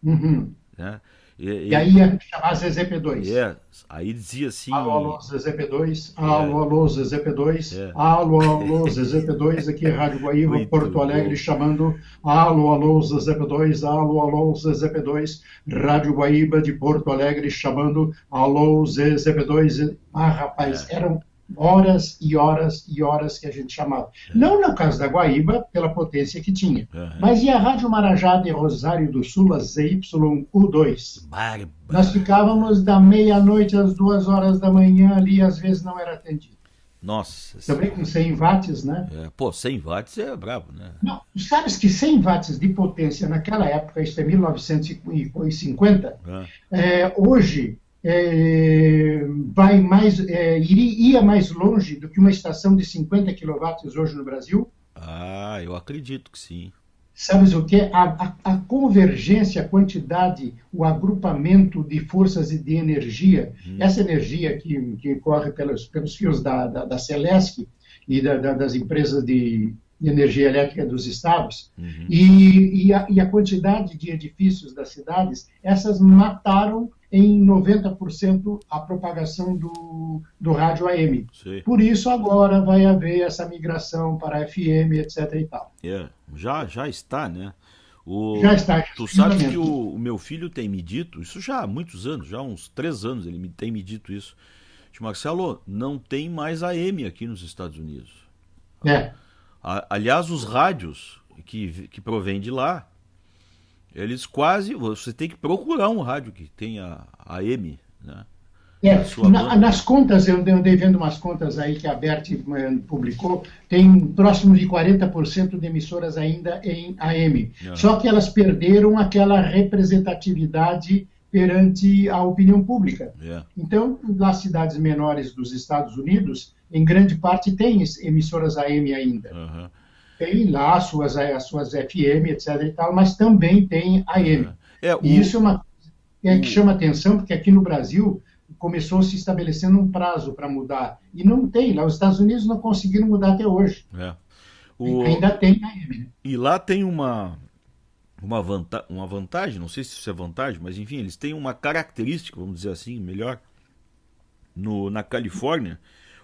Né? E aí ia chamar ZZP2. Aí dizia assim... Alô, ZZP2, alô, ZZP2, alô, ZZP2, aqui é Rádio Guaíba, muito Porto Alegre, chamando alô, ZZP2, alô, ZZP2, Rádio Guaíba de Porto Alegre, chamando alô, ZZP2. Rapaz, eram horas e horas e horas que a gente chamava. Não no caso da Guaíba, pela potência que tinha. Mas e a Rádio Marajá de Rosário do Sul, a ZYU2? Nós ficávamos da meia-noite às 2 horas da manhã ali, às vezes não era atendido. Nossa. Também com 100 watts, né? 100 watts é brabo, né? Não, sabes que 100 watts de potência naquela época, isso é 1950, hoje... ia mais longe do que uma estação de 50 kW hoje no Brasil? Eu acredito que sim. Sabes o que? A convergência, a quantidade, o agrupamento de forças e de energia, essa energia que corre pelos fios da Celesc e das empresas de energia elétrica dos estados, e a quantidade de edifícios das cidades, essas mataram em 90% a propagação do rádio AM. Sim. Por isso agora vai haver essa migração para FM, etc. e tal. Já está, né? Já está. Tu sabes que o meu filho tem me dito, isso já há muitos anos, já há uns 3 anos ele tem me dito isso. Marcelo, não tem mais AM aqui nos Estados Unidos. Aliás, os rádios que provém de lá, eles você tem que procurar um rádio que tenha AM, né? Nas contas, eu andei vendo umas contas aí que a Bert publicou, tem próximo de 40% de emissoras ainda em AM. Só que elas perderam aquela representatividade perante a opinião pública. Então, nas cidades menores dos Estados Unidos, em grande parte tem emissoras AM ainda. Tem lá as suas FM, etc. e tal, mas também tem AM. E isso é uma coisa que chama atenção, porque aqui no Brasil começou se estabelecendo um prazo para mudar. E não tem, lá os Estados Unidos não conseguiram mudar até hoje. Ainda tem AM. E lá tem uma vantagem, não sei se isso é vantagem, mas enfim, eles têm uma característica, vamos dizer assim, melhor, na Califórnia,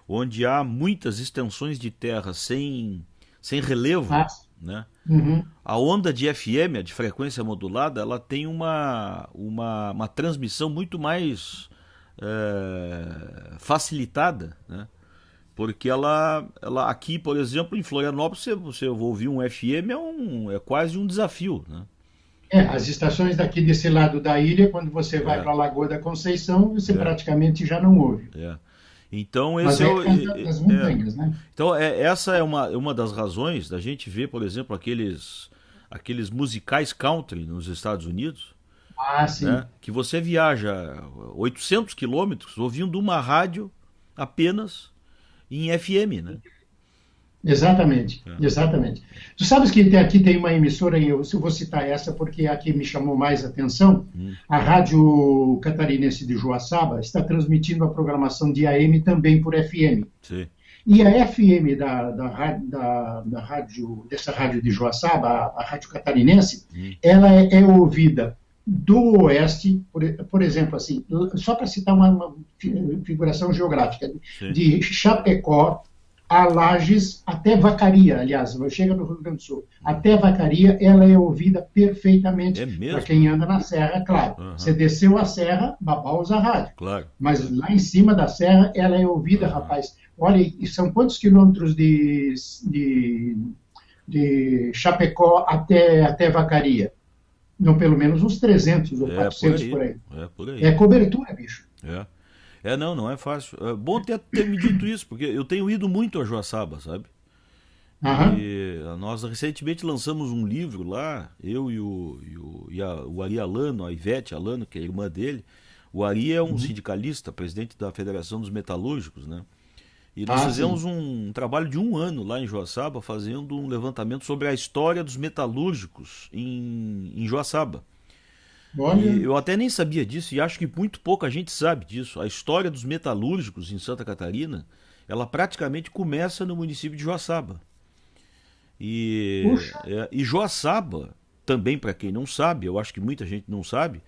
onde há muitas extensões de terra sem relevo, né? A onda de FM, a de frequência modulada, ela tem uma transmissão muito mais facilitada, né? Porque ela aqui, por exemplo, em Florianópolis, você ouvir um FM é quase um desafio, né? As estações daqui desse lado da ilha, quando você vai para a Lagoa da Conceição, você praticamente já não ouve. Então, esse das montanhas, né? Então, essa é uma das razões da gente ver, por exemplo, aqueles musicais country nos Estados Unidos. Sim. Né? Que você viaja 800 quilômetros ouvindo uma rádio apenas em FM, né? Exatamente. Tu sabes que aqui tem uma emissora, eu vou citar essa porque aqui me chamou mais atenção, a Rádio Catarinense de Joaçaba está transmitindo a programação de AM também por FM. Sim. E a FM dessa rádio de Joaçaba, a Rádio Catarinense, ela é ouvida do Oeste, por exemplo, assim, só para citar uma figuração geográfica, de Chapecó a Lages até Vacaria, aliás, chega no Rio Grande do Sul, até Vacaria, ela é ouvida perfeitamente. Para quem anda na serra, claro. Você desceu a serra, babau usa a rádio. Claro. Mas lá em cima da serra, ela é ouvida, rapaz. Olha, e são quantos quilômetros de Chapecó até Vacaria? Não, pelo menos uns 300 ou 400 por aí. Por aí. É cobertura, bicho. Não é fácil. É bom ter me dito isso, porque eu tenho ido muito a Joaçaba, sabe? E nós recentemente lançamos um livro lá, eu e o Ari Alano, a Ivete Alano, que é a irmã dele. O Ari é um sindicalista, presidente da Federação dos Metalúrgicos, né? E nós fizemos um trabalho de 1 ano lá em Joaçaba, fazendo um levantamento sobre a história dos metalúrgicos em Joaçaba. E eu até nem sabia disso, e acho que muito pouca gente sabe disso. A história dos metalúrgicos em Santa Catarina, ela praticamente começa no município de Joaçaba. E Joaçaba, também para quem não sabe, eu acho que muita gente não sabe,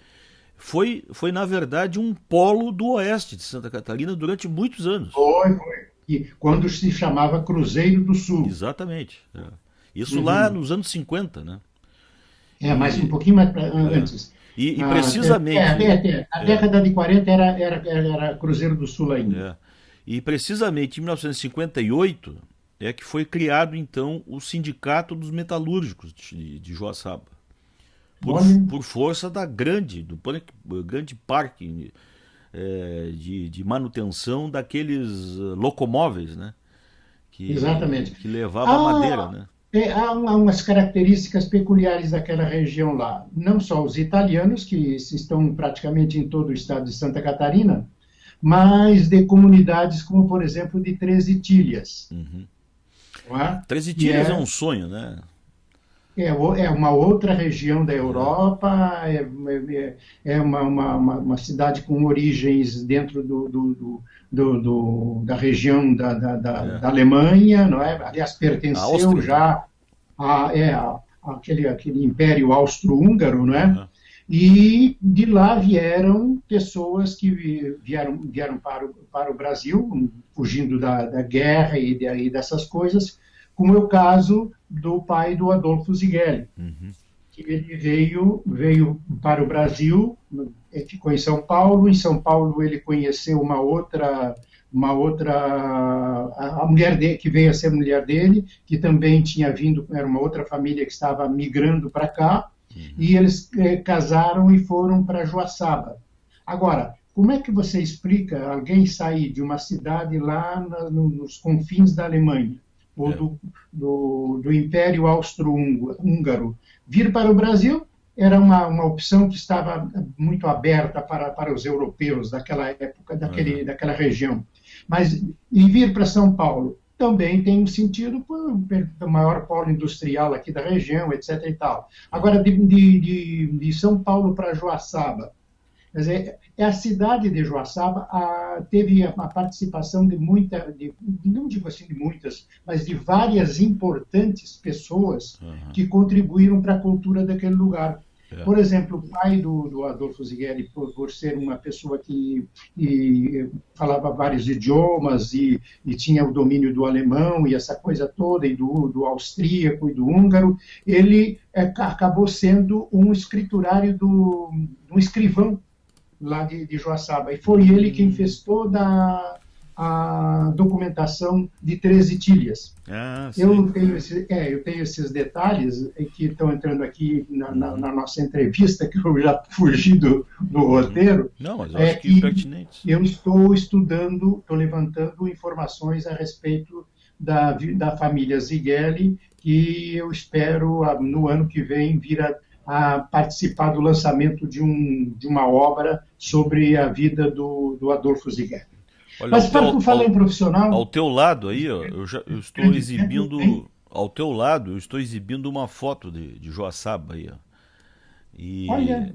foi na verdade um polo do oeste de Santa Catarina durante muitos anos. Foi. E quando se chamava Cruzeiro do Sul. Exatamente. Isso lá nos anos 50, né? Mas um pouquinho mais antes. E precisamente... A década de 40 era Cruzeiro do Sul ainda. E precisamente em 1958 é que foi criado, então, o Sindicato dos Metalúrgicos de Joaçaba. Por força do grande parque de manutenção daqueles locomóveis, né? Exatamente. Que levava madeira, né? Há umas características peculiares daquela região lá. Não só os italianos, que estão praticamente em todo o estado de Santa Catarina, mas de comunidades como, por exemplo, de Três Itilhas. Três Itilhas é um sonho, né? É uma outra região da Europa, é uma cidade com origens dentro da região da Alemanha, não é? Aliás, pertenceu já àquele Império Austro-Húngaro, não é? E de lá vieram pessoas que vieram para o Brasil, fugindo da guerra e dessas coisas, como é o caso do pai do Adolfo Zigueli, que ele veio para o Brasil, ficou em São Paulo. Em São Paulo ele conheceu a mulher dele, que veio a ser mulher dele, que também tinha vindo, era uma outra família que estava migrando para cá, e eles casaram e foram para Joaçaba. Agora, como é que você explica alguém sair de uma cidade lá nos confins da Alemanha, ou do Império Austro-Húngaro, vir para o Brasil? Era uma opção que estava muito aberta para os europeus daquela época, daquela região. Mas e vir para São Paulo também tem um sentido por o maior polo industrial aqui da região, etc. e tal. Agora, de São Paulo para Joaçaba, quer dizer, a cidade de Joaçaba teve a participação não digo assim de muitas, mas de várias importantes pessoas que contribuíram para a cultura daquele lugar. Por exemplo, o pai do Adolfo Zigueli, por ser uma pessoa que falava vários idiomas e tinha o domínio do alemão e essa coisa toda, e do austríaco e do húngaro, ele acabou sendo um escriturário, um escrivão lá de Joaçaba. E foi ele quem fez toda a documentação de Três Itilhas. Eu tenho esses detalhes que estão entrando aqui na nossa entrevista, que eu já fugi do roteiro. Não, mas eu acho que é pertinente. Eu estou estudando, estou levantando informações a respeito da família Zigueli, que eu espero, no ano que vem, vir a participar do lançamento de uma obra sobre a vida do Adolfo Zigueli. Olha, mas para falar em profissional... Ao teu lado aí, ó, eu estou exibindo... Ao teu lado, eu estou exibindo uma foto de Joaçaba aí, ó. Olha,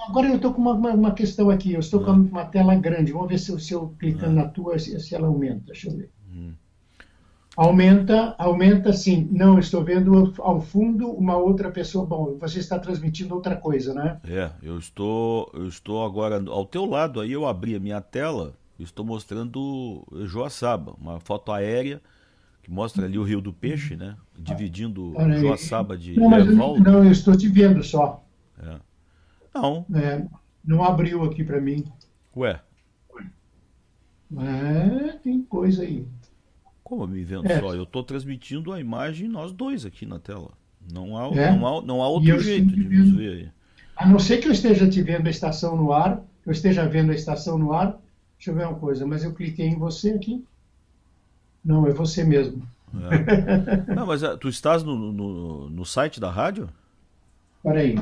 agora eu estou com uma questão aqui. Eu estou com uma tela grande. Vamos ver se eu clicando na tua, se ela aumenta. Deixa eu ver. Aumenta sim. Não, estou vendo ao fundo uma outra pessoa. Bom, você está transmitindo outra coisa, né? Eu estou agora ao teu lado aí, eu abri a minha tela, estou mostrando Joaçaba, uma foto aérea que mostra ali o Rio do Peixe, né? Dividindo Olha aí. Joaçaba de Não, mas Evaldo. não, eu estou te vendo só. É. Não, É, não abriu aqui para mim. ué, Tem coisa aí. como eu me vendo É, só? Eu estou transmitindo a imagem nós dois aqui na tela. Não há, é. não há, não há E outro eu estou jeito te de nos vendo. ver aí. A não ser que eu esteja te vendo a estação no ar, eu esteja vendo a estação no ar. Deixa eu ver uma coisa, mas eu cliquei em você aqui. Não, é você mesmo. É. Não, mas tu estás no site da rádio? Espera aí.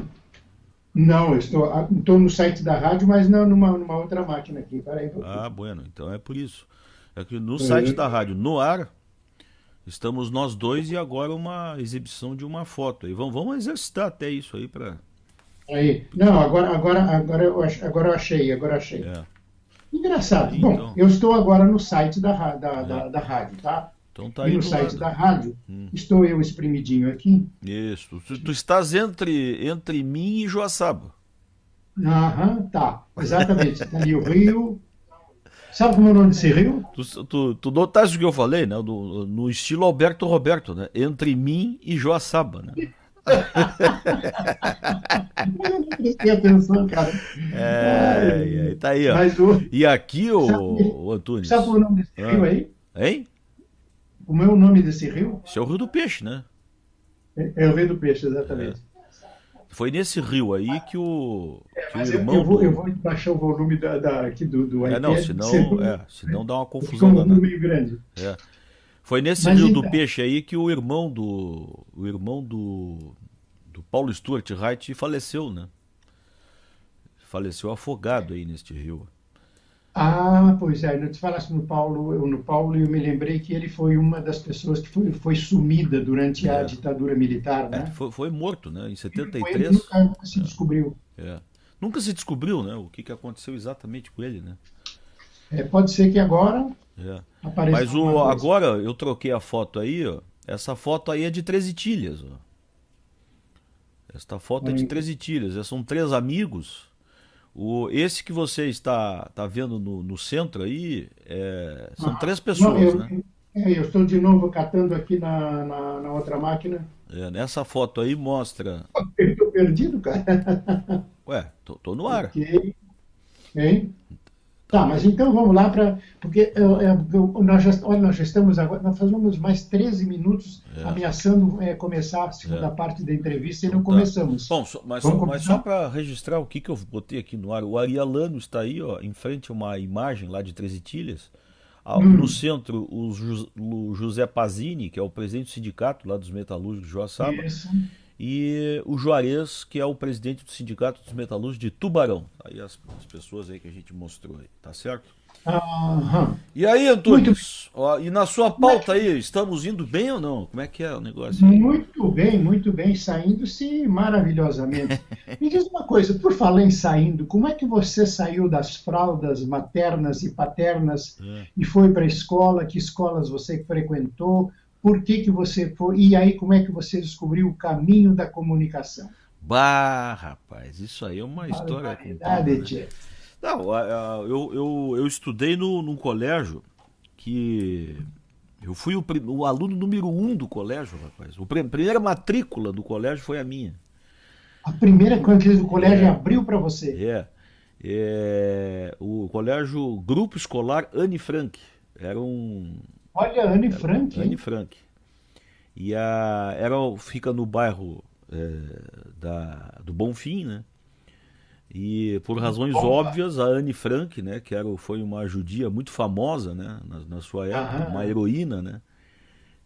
Não, estou no site da rádio, mas não numa outra máquina aqui. Espera aí. Ah, bueno, então é por isso. É que no site É, da rádio, no ar, estamos nós dois e agora uma exibição de uma foto. Aí vamos exercitar até isso aí para. aí. Não, agora eu achei, agora eu achei. É. Engraçado. Aí, Bom, então. eu estou agora no site da, É. da rádio, tá? Então tá E aí no do site lado. da rádio, Hum. estou eu espremidinho aqui. Isso. Tu estás entre mim e Joaçaba. Aham, tá. Exatamente. Está ali o rio. Sabe como é o nome desse rio? Tu notaste o que eu falei, né? No estilo Alberto Roberto, né? Entre mim e Joaçaba, né? Eu não prestei atenção, cara. Ai, Tá aí, ó. mas E aqui, sabe, o sabe Antunes. o nome desse rio Ah, aí? hein? Como é o nome desse rio? Esse é o Rio do Peixe, né? É o Rio do Peixe, É. exatamente. Foi nesse rio aí que o Mas eu irmão vou, eu do. vou baixar o volume aqui do Não, iPad, senão dá uma ficou confusão um volume danada. meio grande. É. Foi nesse Mas rio do então, Peixe aí que o irmão do Paulo Stuart Wright faleceu, né? Faleceu afogado aí neste rio. pois é, não te falasse no Paulo, eu me lembrei que ele foi uma das pessoas que foi sumida durante a É, ditadura militar, né? foi morto, né? Em Ele 73. nunca se descobriu. É. Nunca se descobriu, né? O que aconteceu exatamente com ele, né? Pode ser que agora É. apareça Mas alguma coisa. agora eu troquei a foto aí, ó. Essa foto aí é de 13 Itilhas, ó. Esta foto é de Aí, 13 Itilhas. São três amigos. Esse que você está vendo no centro aí, são três não, pessoas, né? eu estou de novo catando aqui na outra máquina. Nessa foto aí mostra. Eu estou perdido, cara. Ué, tô no ar. Ok, hein? Tá, mas então vamos lá para. Porque olha, nós já estamos agora, nós fazemos mais 13 minutos É, ameaçando começar a segunda é. parte da entrevista e Então não tá. começamos. Bom, Vamos mas só começar? para registrar o que eu botei aqui no ar. O Arialano está aí, ó, em frente a uma imagem lá de 13 Itilhas. No Hum, centro, o José Pazini, que é o presidente do sindicato lá dos metalúrgicos de Joaçaba, isso. e o Juarez, que é o presidente do sindicato dos metalúrgicos de Tubarão. Aí as pessoas aí que a gente mostrou aí, tá certo? Aham. E aí, Muito bem. Antunes, ó, e na sua Como é pauta que- aí, estamos indo bem ou não? Como é que é o negócio aí? Muito bem, saindo-se maravilhosamente. Me diz uma coisa, por falar em saindo, como é que você saiu das fraldas maternas e paternas É. e foi para a escola? Que escolas você frequentou? Por que que você foi? E aí, como é que você descobriu o caminho da comunicação? Bah, rapaz, isso aí é uma história comprida, Barbaridade, né? tchê. Não, eu estudei num colégio que eu fui o aluno número um do colégio, rapaz. A primeira matrícula do colégio foi a minha. A primeira coisa do colégio É, abriu para você. é, o colégio Grupo Escolar Anne Frank. Era um Olha, Anne Frank, Anne hein? Frank. Fica no bairro do Bonfim, né? E por razões Bom, óbvias, a Anne Frank, né, foi uma judia muito famosa, né, na sua época, uma aham. heroína, né?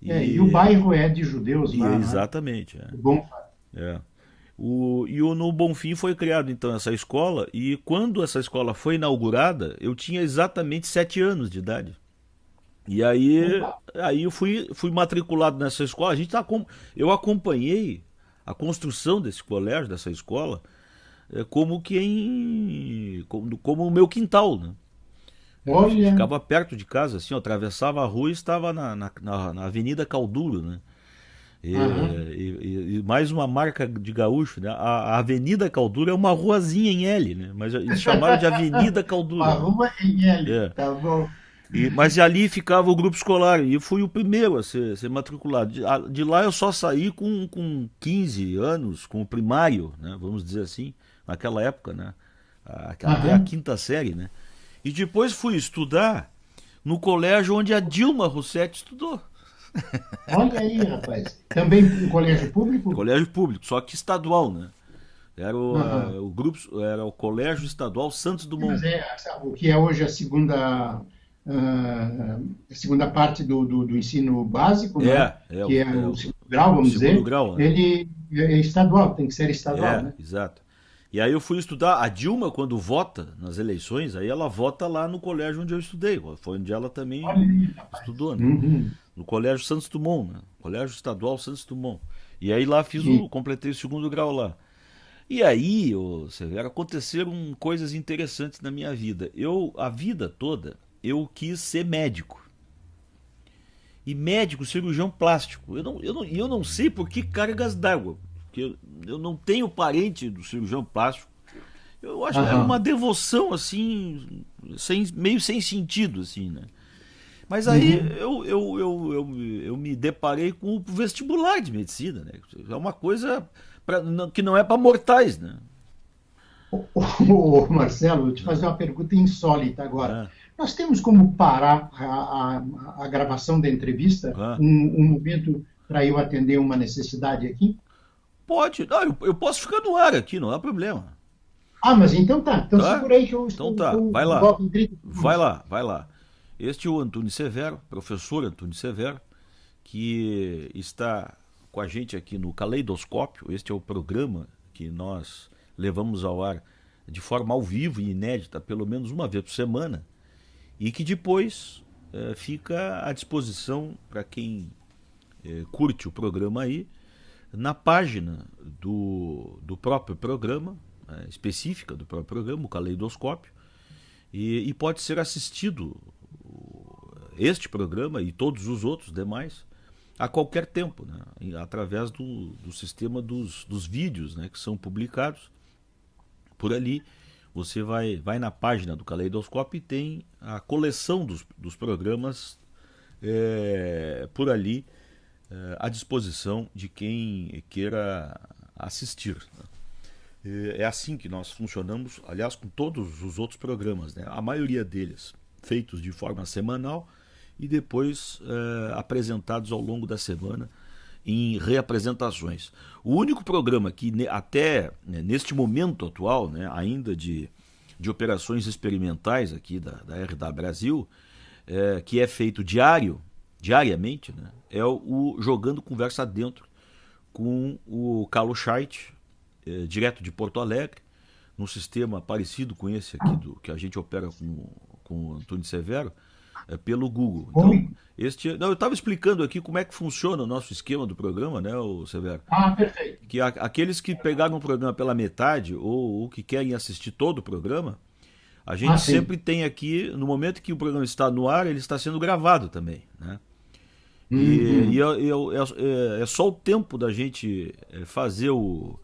E o E, bairro é de judeus lá, né? exatamente, Bom, é. No Bonfim foi criado então essa escola e quando essa escola foi inaugurada, eu tinha exatamente 7 anos de idade. E aí eu fui matriculado nessa escola. Eu acompanhei a construção desse colégio, dessa escola, como o meu quintal, né? Olha. Ficava perto de casa, assim, eu atravessava a rua e estava na Avenida Cauduro, né? E mais uma marca de gaúcho, né? A Avenida Cauduro é uma ruazinha em L, né? Mas eles chamaram de Avenida Cauduro. A rua em L, É. tá bom. Mas ali ficava o grupo escolar, e eu fui o primeiro a ser matriculado. De lá eu só saí com 15 anos, com o primário, né? Vamos dizer assim, naquela época, né? Até a quinta série, né? E depois fui estudar no colégio onde a Dilma Rousseff estudou. Olha aí, rapaz. Também um colégio público? Colégio público, só que estadual, né? Era Aham. o grupo, era o Colégio Estadual Santos Mas Dumont. o que é hoje a segunda parte do ensino básico, né? Que é É o segundo grau, o vamos segundo dizer, grau, né? ele é estadual, tem que ser estadual, né? Exato. E aí eu fui estudar. A Dilma, quando vota nas eleições, aí ela vota lá no colégio onde eu estudei. Foi onde ela Olha também aí, rapaz. estudou, né? Uhum. No Colégio Santos Dumont, né? Colégio Estadual Santos Dumont. E aí lá E, completei o segundo grau lá. E aí, ô Severo, aconteceram coisas interessantes na minha vida. A vida toda, eu quis ser médico. E médico, cirurgião plástico. Eu não sei por que cargas d'água. Porque eu não tenho parente do cirurgião plástico. Eu acho que era uma aham. devoção, assim, meio sem sentido, assim, né? Mas aí Uhum. eu me deparei com o vestibular de medicina, né? É uma coisa que não é para mortais, né? Marcelo, vou te É, fazer uma pergunta insólita agora. é, Nós temos como parar a gravação da entrevista, é. um momento para eu atender uma necessidade aqui? Pode. Não, eu posso ficar no ar aqui, não há problema. Ah, mas então tá. Então Tá? segura aí que Então tá, vai eu lá. volto em 30 Vai segundos. lá, vai lá. Este é o Antônio Severo, professor Antônio Severo, que está com a gente aqui no Caleidoscópio. Este é o programa que nós levamos ao ar de forma ao vivo e inédita, pelo menos uma vez por semana, e que depois fica à disposição para quem curte o programa aí, na página do próprio programa, específica do próprio programa, o Caleidoscópio, e pode ser assistido este programa e todos os outros demais a qualquer tempo, né? Através do sistema dos vídeos, né? Que são publicados por ali. Você vai na página do Caleidoscópio e tem a coleção dos programas por ali à disposição de quem queira assistir, né? É assim que nós funcionamos, aliás, com todos os outros programas, né? A maioria deles feitos de forma semanal e depois apresentados ao longo da semana em reapresentações. O único programa que até neste momento atual, né, ainda de operações experimentais aqui da RW Brasil, que é feito diariamente, né, é o Jogando Conversa Dentro com o Carlos Scheidt, direto de Porto Alegre, num sistema parecido com esse aqui que a gente opera com o Antônio Severo, pelo Google. Então, Oi? eu estava explicando aqui como é que funciona o nosso esquema do programa, né, o Severo? Ah, perfeito. Que aqueles que pegaram o programa pela metade ou que querem assistir todo o programa, a Ah, gente sim. sempre tem aqui, no momento que o programa está no ar, ele está sendo gravado também, né? E Uhum. é só o tempo da gente fazer o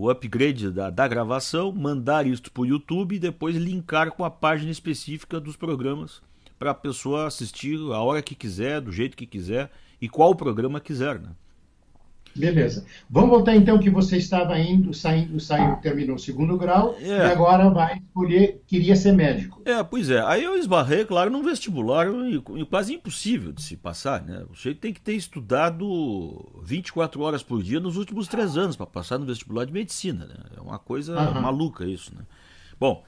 upgrade da gravação, mandar isso para o YouTube e depois linkar com a página específica dos programas para a pessoa assistir a hora que quiser, do jeito que quiser e qual programa quiser, né? Beleza. Vamos voltar então que você estava saiu, terminou o segundo grau e É, agora vai escolher, queria ser médico. pois é. Aí eu esbarrei, claro, num vestibular quase impossível de se passar, né? O sujeito tem que ter estudado 24 horas por dia nos últimos 3 anos para passar no vestibular de medicina, né? É uma coisa Aham. maluca isso, né? Bom,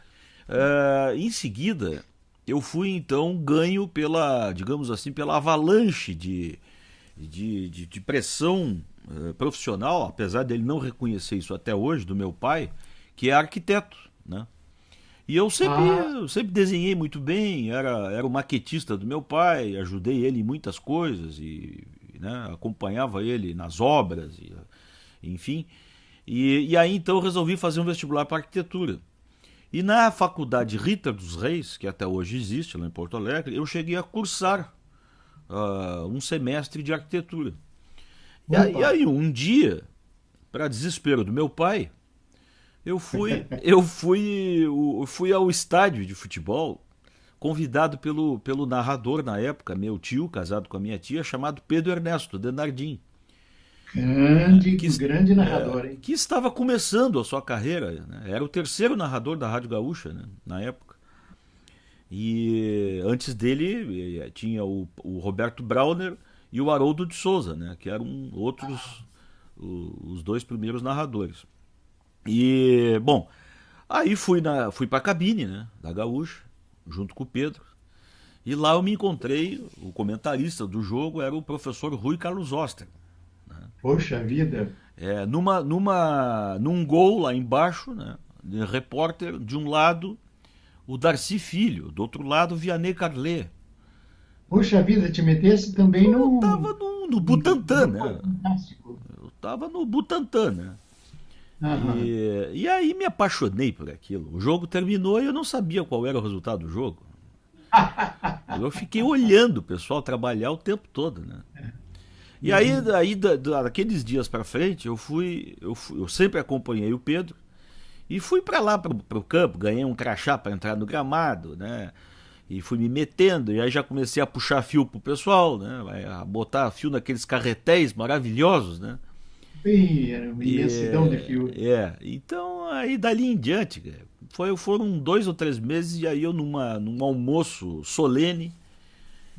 em seguida eu fui então ganho pela, digamos assim, pela avalanche de pressão profissional, apesar dele não reconhecer isso até hoje, do meu pai, que é arquiteto, né? E Ah, eu sempre desenhei muito bem, era o maquetista do meu pai, ajudei ele em muitas coisas, né, acompanhava ele nas obras, enfim. E aí então eu resolvi fazer um vestibular para arquitetura. E na faculdade Rita dos Reis, que até hoje existe lá em Porto Alegre, eu cheguei a cursar um semestre de arquitetura. E aí um dia, para desespero do meu pai, eu fui ao estádio de futebol, convidado pelo narrador na época, meu tio, casado com a minha tia, chamado Pedro Ernesto Denardim. Grande narrador, hein? Que estava começando a sua carreira, né? Era o terceiro narrador da Rádio Gaúcha, né? Na época. E antes dele tinha o Roberto Brauner e o Haroldo de Souza, né? Que eram os dois primeiros narradores. E, bom, aí fui para a cabine, né? Da Gaúcha, junto com o Pedro. E lá eu me encontrei, o comentarista do jogo era o professor Rui Carlos Oster. Poxa vida! Num gol lá embaixo, né, de repórter, de um lado o Darcy Filho, do outro lado o Vianney Carlet. Poxa vida, te metesse também no... Eu tava no Butantã, né? Eu tava no Butantã, né? Uhum. E aí me apaixonei por aquilo. O jogo terminou e eu não sabia qual era o resultado do jogo. Eu fiquei olhando o pessoal trabalhar o tempo todo, né? E aí daqueles dias para frente, eu sempre acompanhei o Pedro e fui para lá pro campo, ganhei um crachá para entrar no gramado, né? E fui me metendo, e aí já comecei a puxar fio pro pessoal, né? A botar fio naqueles carretéis maravilhosos, né? Era uma imensidão de fio. Então aí dali em diante, foram 2 ou 3 meses, e aí eu num almoço solene,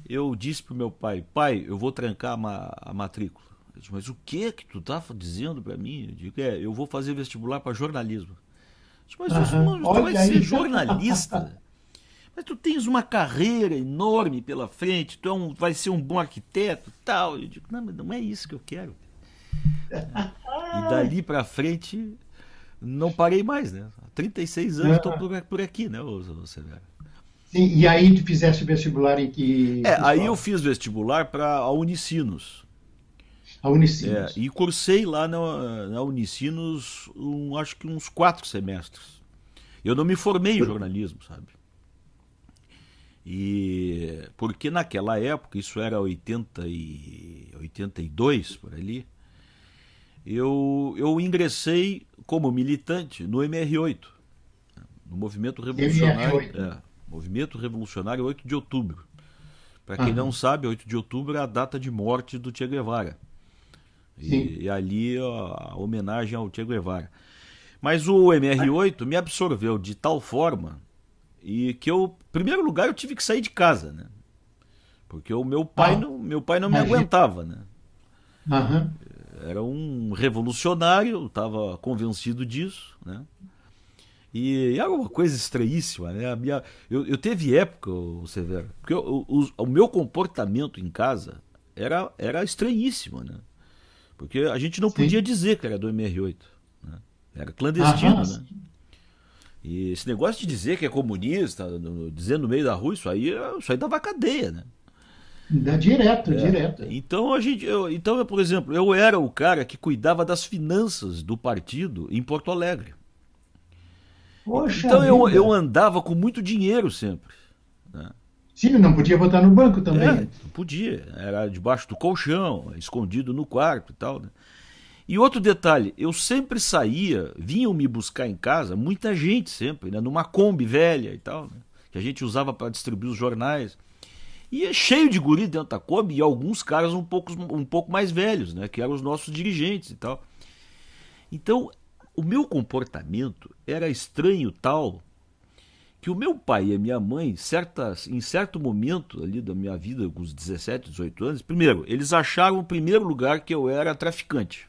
eu disse pro meu pai, eu vou trancar a matrícula. Ele disse, mas o que tu tá dizendo para mim? Eu digo, eu vou fazer vestibular para jornalismo. Eu disse, mas tu vai ser jornalista? Mas tu tens uma carreira enorme pela frente, vai ser um bom arquiteto e tal. Eu digo, não é isso que eu quero. E dali para frente, não parei mais, né? Há 36 anos estou por aqui, né, Severo? Sim, e aí tu fizeste vestibular em que... Aí eu fiz vestibular para a Unicinos. A Unicinos. E cursei lá na Unicinos, acho que uns 4 semestres. Eu não me formei em jornalismo, sabe? E porque naquela época, isso era 82, por ali, eu ingressei como militante no MR8, no Movimento Revolucionário. Movimento Revolucionário 8 de Outubro. Para quem não sabe, 8 de outubro é a data de morte do Che Guevara. E ali a homenagem ao Che Guevara. Mas o MR8 me absorveu de tal forma e que em primeiro lugar, eu tive que sair de casa, né? Porque o meu pai não me aguentava, né? Era um revolucionário, eu estava convencido disso, né? E era uma coisa estranhíssima, né? Eu teve época, Severo, porque o meu comportamento em casa era estranhíssimo, né? Porque a gente não podia dizer que era do MR8, né? Era clandestino, né? E esse negócio de dizer que é comunista, dizer no meio da rua, isso aí dava cadeia, né? Direto. Então, por exemplo, eu era o cara que cuidava das finanças do partido em Porto Alegre. Poxa, então eu andava com muito dinheiro sempre, né? Sim, não podia botar no banco também. Não podia, era debaixo do colchão, escondido no quarto e tal, né? E outro detalhe, eu sempre saía, vinham me buscar em casa, muita gente sempre, né? Numa Kombi velha e tal, né? Que a gente usava para distribuir os jornais. E cheio de guri dentro da Kombi, e alguns caras um pouco mais velhos, né? Que eram os nossos dirigentes e tal. Então, o meu comportamento era estranho tal que o meu pai e a minha mãe, em certo momento ali da minha vida, com os 17, 18 anos, primeiro, eles acharam em primeiro lugar que eu era traficante.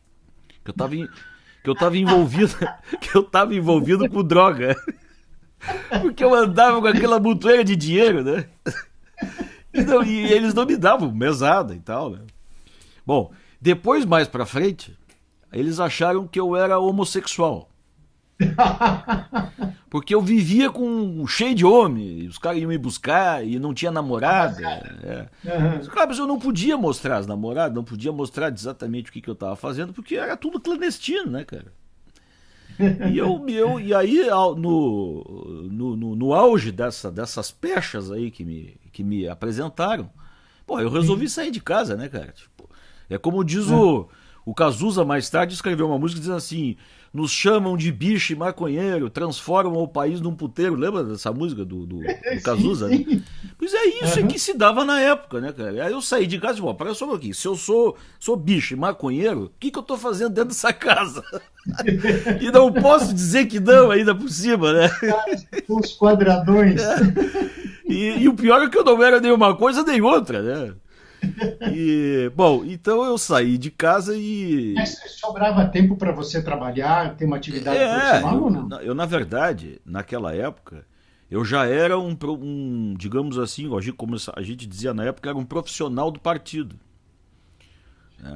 Que eu estava envolvido com droga. Porque eu andava com aquela montoeira de dinheiro, né? E eles não me davam mesada e tal, né? Bom, depois, mais pra frente, eles acharam que eu era homossexual. Porque eu vivia cheio de homem, os caras iam me buscar e não tinha namorada. Claro, mas eu não podia mostrar as namoradas, não podia mostrar exatamente o que eu estava fazendo, porque era tudo clandestino, né, cara? E aí, no auge dessas pechas aí que me apresentaram, pô, eu resolvi sair de casa, né, cara? Tipo, é como diz o Cazuza mais tarde, escreveu uma música dizendo assim: nos chamam de bicho e maconheiro, transformam o país num puteiro. Lembra dessa música do Cazuza? Sim, sim. Né? Pois é isso que se dava na época, né, cara? Aí eu saí de casa e falei, para só um pouquinho, se eu sou bicho e maconheiro, o que eu tô fazendo dentro dessa casa? E não posso dizer que não ainda por cima, né? Os quadradões. E o pior é que eu não era nenhuma coisa nem outra, né? E, bom, então eu saí de casa e... Mas sobrava tempo para você trabalhar, ter uma atividade profissional ou não? Eu, na verdade, naquela época, eu já era digamos assim, como a gente dizia na época, era um profissional do partido.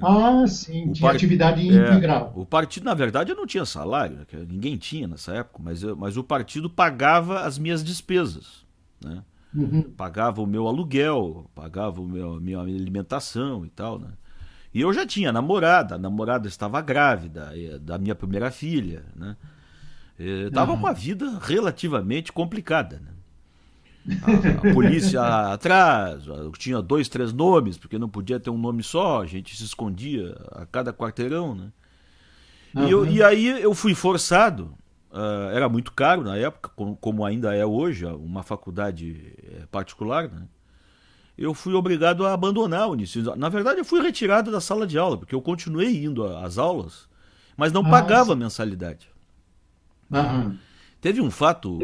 Ah, sim, tinha atividade integral. O partido, na verdade, eu não tinha salário, né? Ninguém tinha nessa época, mas o partido pagava as minhas despesas, né? Pagava o meu aluguel, pagava minha alimentação e tal, né? E eu já tinha namorada, a namorada estava grávida da minha primeira filha, né? Tava uma vida relativamente complicada, né? A polícia atrás, tinha 2, 3 nomes, porque não podia ter um nome só, a gente se escondia a cada quarteirão, né? E aí eu fui forçado. Era muito caro na época, como ainda é hoje, uma faculdade particular, né? Eu fui obrigado a abandonar o ensino. Na verdade, eu fui retirado da sala de aula, porque eu continuei indo às aulas, mas não pagava mensalidade. Teve um fato...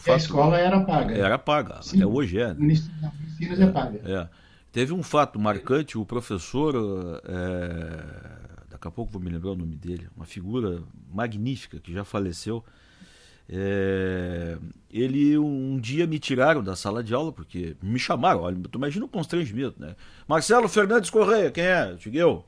A escola era paga. Era paga, até hoje é. O Ministério da Ensino é paga. Teve um fato marcante, o professor... daqui a pouco vou me lembrar o nome dele, uma figura magnífica que já faleceu. Ele um dia me tiraram da sala de aula, porque me chamaram, olha, tu imagina o constrangimento, né? Marcelo Fernandes Correia, quem é? Chigueu.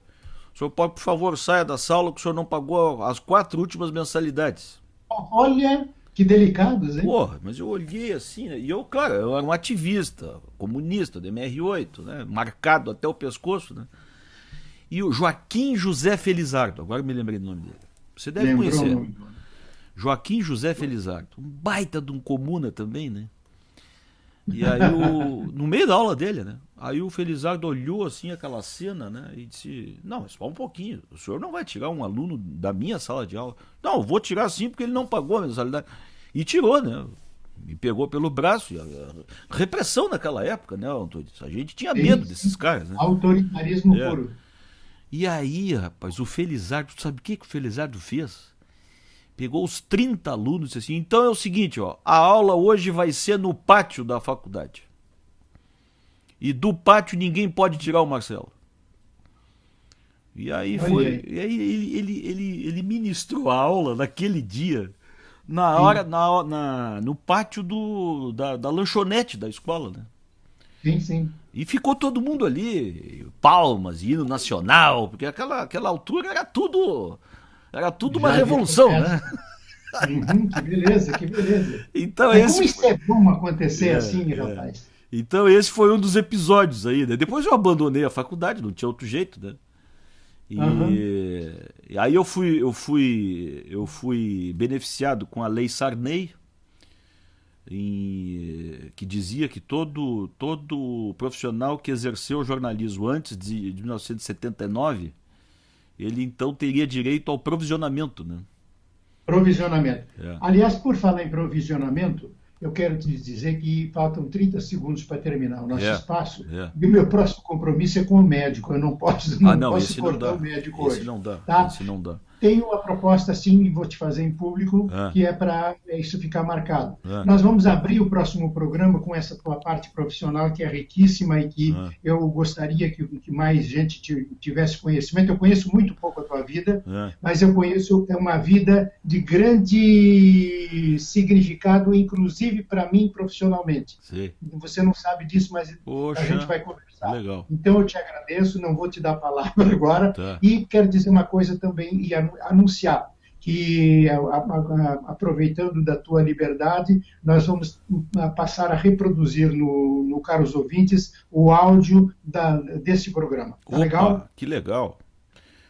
O senhor pode, por favor, saia da sala que o senhor não pagou as 4 últimas mensalidades. Olha, que delicados, hein? Porra, mas eu olhei assim, né? E eu, claro, eu era um ativista, comunista, do MR8, né? Marcado até o pescoço, né? E o Joaquim José Felizardo, agora me lembrei do nome dele. Você deve conhecer. Joaquim José Felizardo, um baita de um comuna também, né? E aí, no meio da aula dele, né? Aí o Felizardo olhou assim aquela cena, né? E disse: não, mas só um pouquinho, o senhor não vai tirar um aluno da minha sala de aula? Não, eu vou tirar sim, porque ele não pagou a mensalidade. E tirou, né? Me pegou pelo braço. Repressão naquela época, né, Antônio? A gente tinha medo desses caras, né? Autoritarismo puro. E aí, rapaz, o Felizardo, sabe o que o Felizardo fez? Pegou os 30 alunos e disse assim: então é o seguinte, ó, a aula hoje vai ser no pátio da faculdade. E do pátio ninguém pode tirar o Marcelo. E aí foi. E aí ele ministrou a aula naquele dia, na hora, no pátio da lanchonete da escola, né? Sim, sim. E ficou todo mundo ali, palmas, hino nacional, porque aquela altura era tudo uma revolução, né? Que beleza, que beleza. Então, como isso é bom acontecer assim, rapaz? Então esse foi um dos episódios aí, né? Depois eu abandonei a faculdade, não tinha outro jeito, né? E aí eu fui beneficiado com a Lei Sarney, que dizia que todo profissional que exerceu jornalismo antes de 1979, ele então teria direito ao provisionamento, né? Provisionamento. Aliás, por falar em provisionamento, eu quero te dizer que faltam 30 segundos para terminar o nosso espaço. E o meu próximo compromisso é com o médico. Eu não posso cortar o médico hoje. Esse não dá. Tá? Esse não dá. Tenho uma proposta, sim, e vou te fazer em público, que é para isso ficar marcado. Nós vamos abrir o próximo programa com essa tua parte profissional, que é riquíssima e que eu gostaria que mais gente tivesse conhecimento. Eu conheço muito pouco a tua vida, mas eu conheço uma vida de grande significado, inclusive para mim profissionalmente. Sim. Você não sabe disso, mas a gente vai conversar. Legal. Então eu te agradeço, não vou te dar a palavra agora, e quero dizer uma coisa também e anunciar que, aproveitando da tua liberdade, nós vamos passar a reproduzir no caros ouvintes o áudio desse programa. Tá legal? Que legal.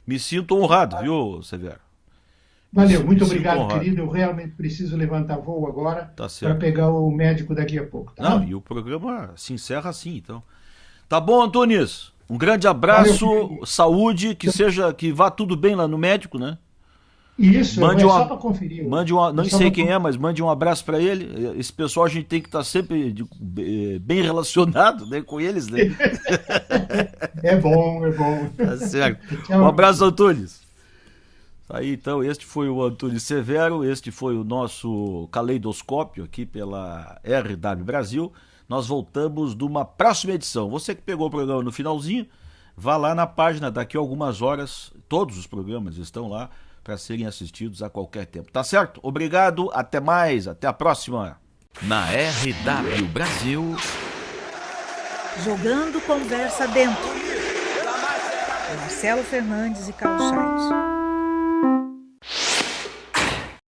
Me sinto honrado, viu, Severo? Valeu, muito obrigado, querido. Eu realmente preciso levantar voo agora para pegar o médico daqui a pouco. Tá? Não, e o programa se encerra assim, então. Tá bom, Antunes? Um grande abraço, valeu, saúde, que vá tudo bem lá no médico, né? Isso, só para conferir. Não sei quem é, mas mande um abraço para ele. Esse pessoal a gente tem que estar sempre bem relacionado, né, com eles, né? É bom. Tá certo. Um abraço, Antunes. Aí, então, este foi o Antunes Severo, este foi o nosso caleidoscópio aqui pela RW Brasil. Nós voltamos numa próxima edição. Você que pegou o programa no finalzinho, vá lá na página, daqui a algumas horas, todos os programas estão lá para serem assistidos a qualquer tempo. Tá certo? Obrigado, até mais, até a próxima. Na RW Brasil. Jogando conversa dentro. Marcelo Fernandes e Carlos Chaves.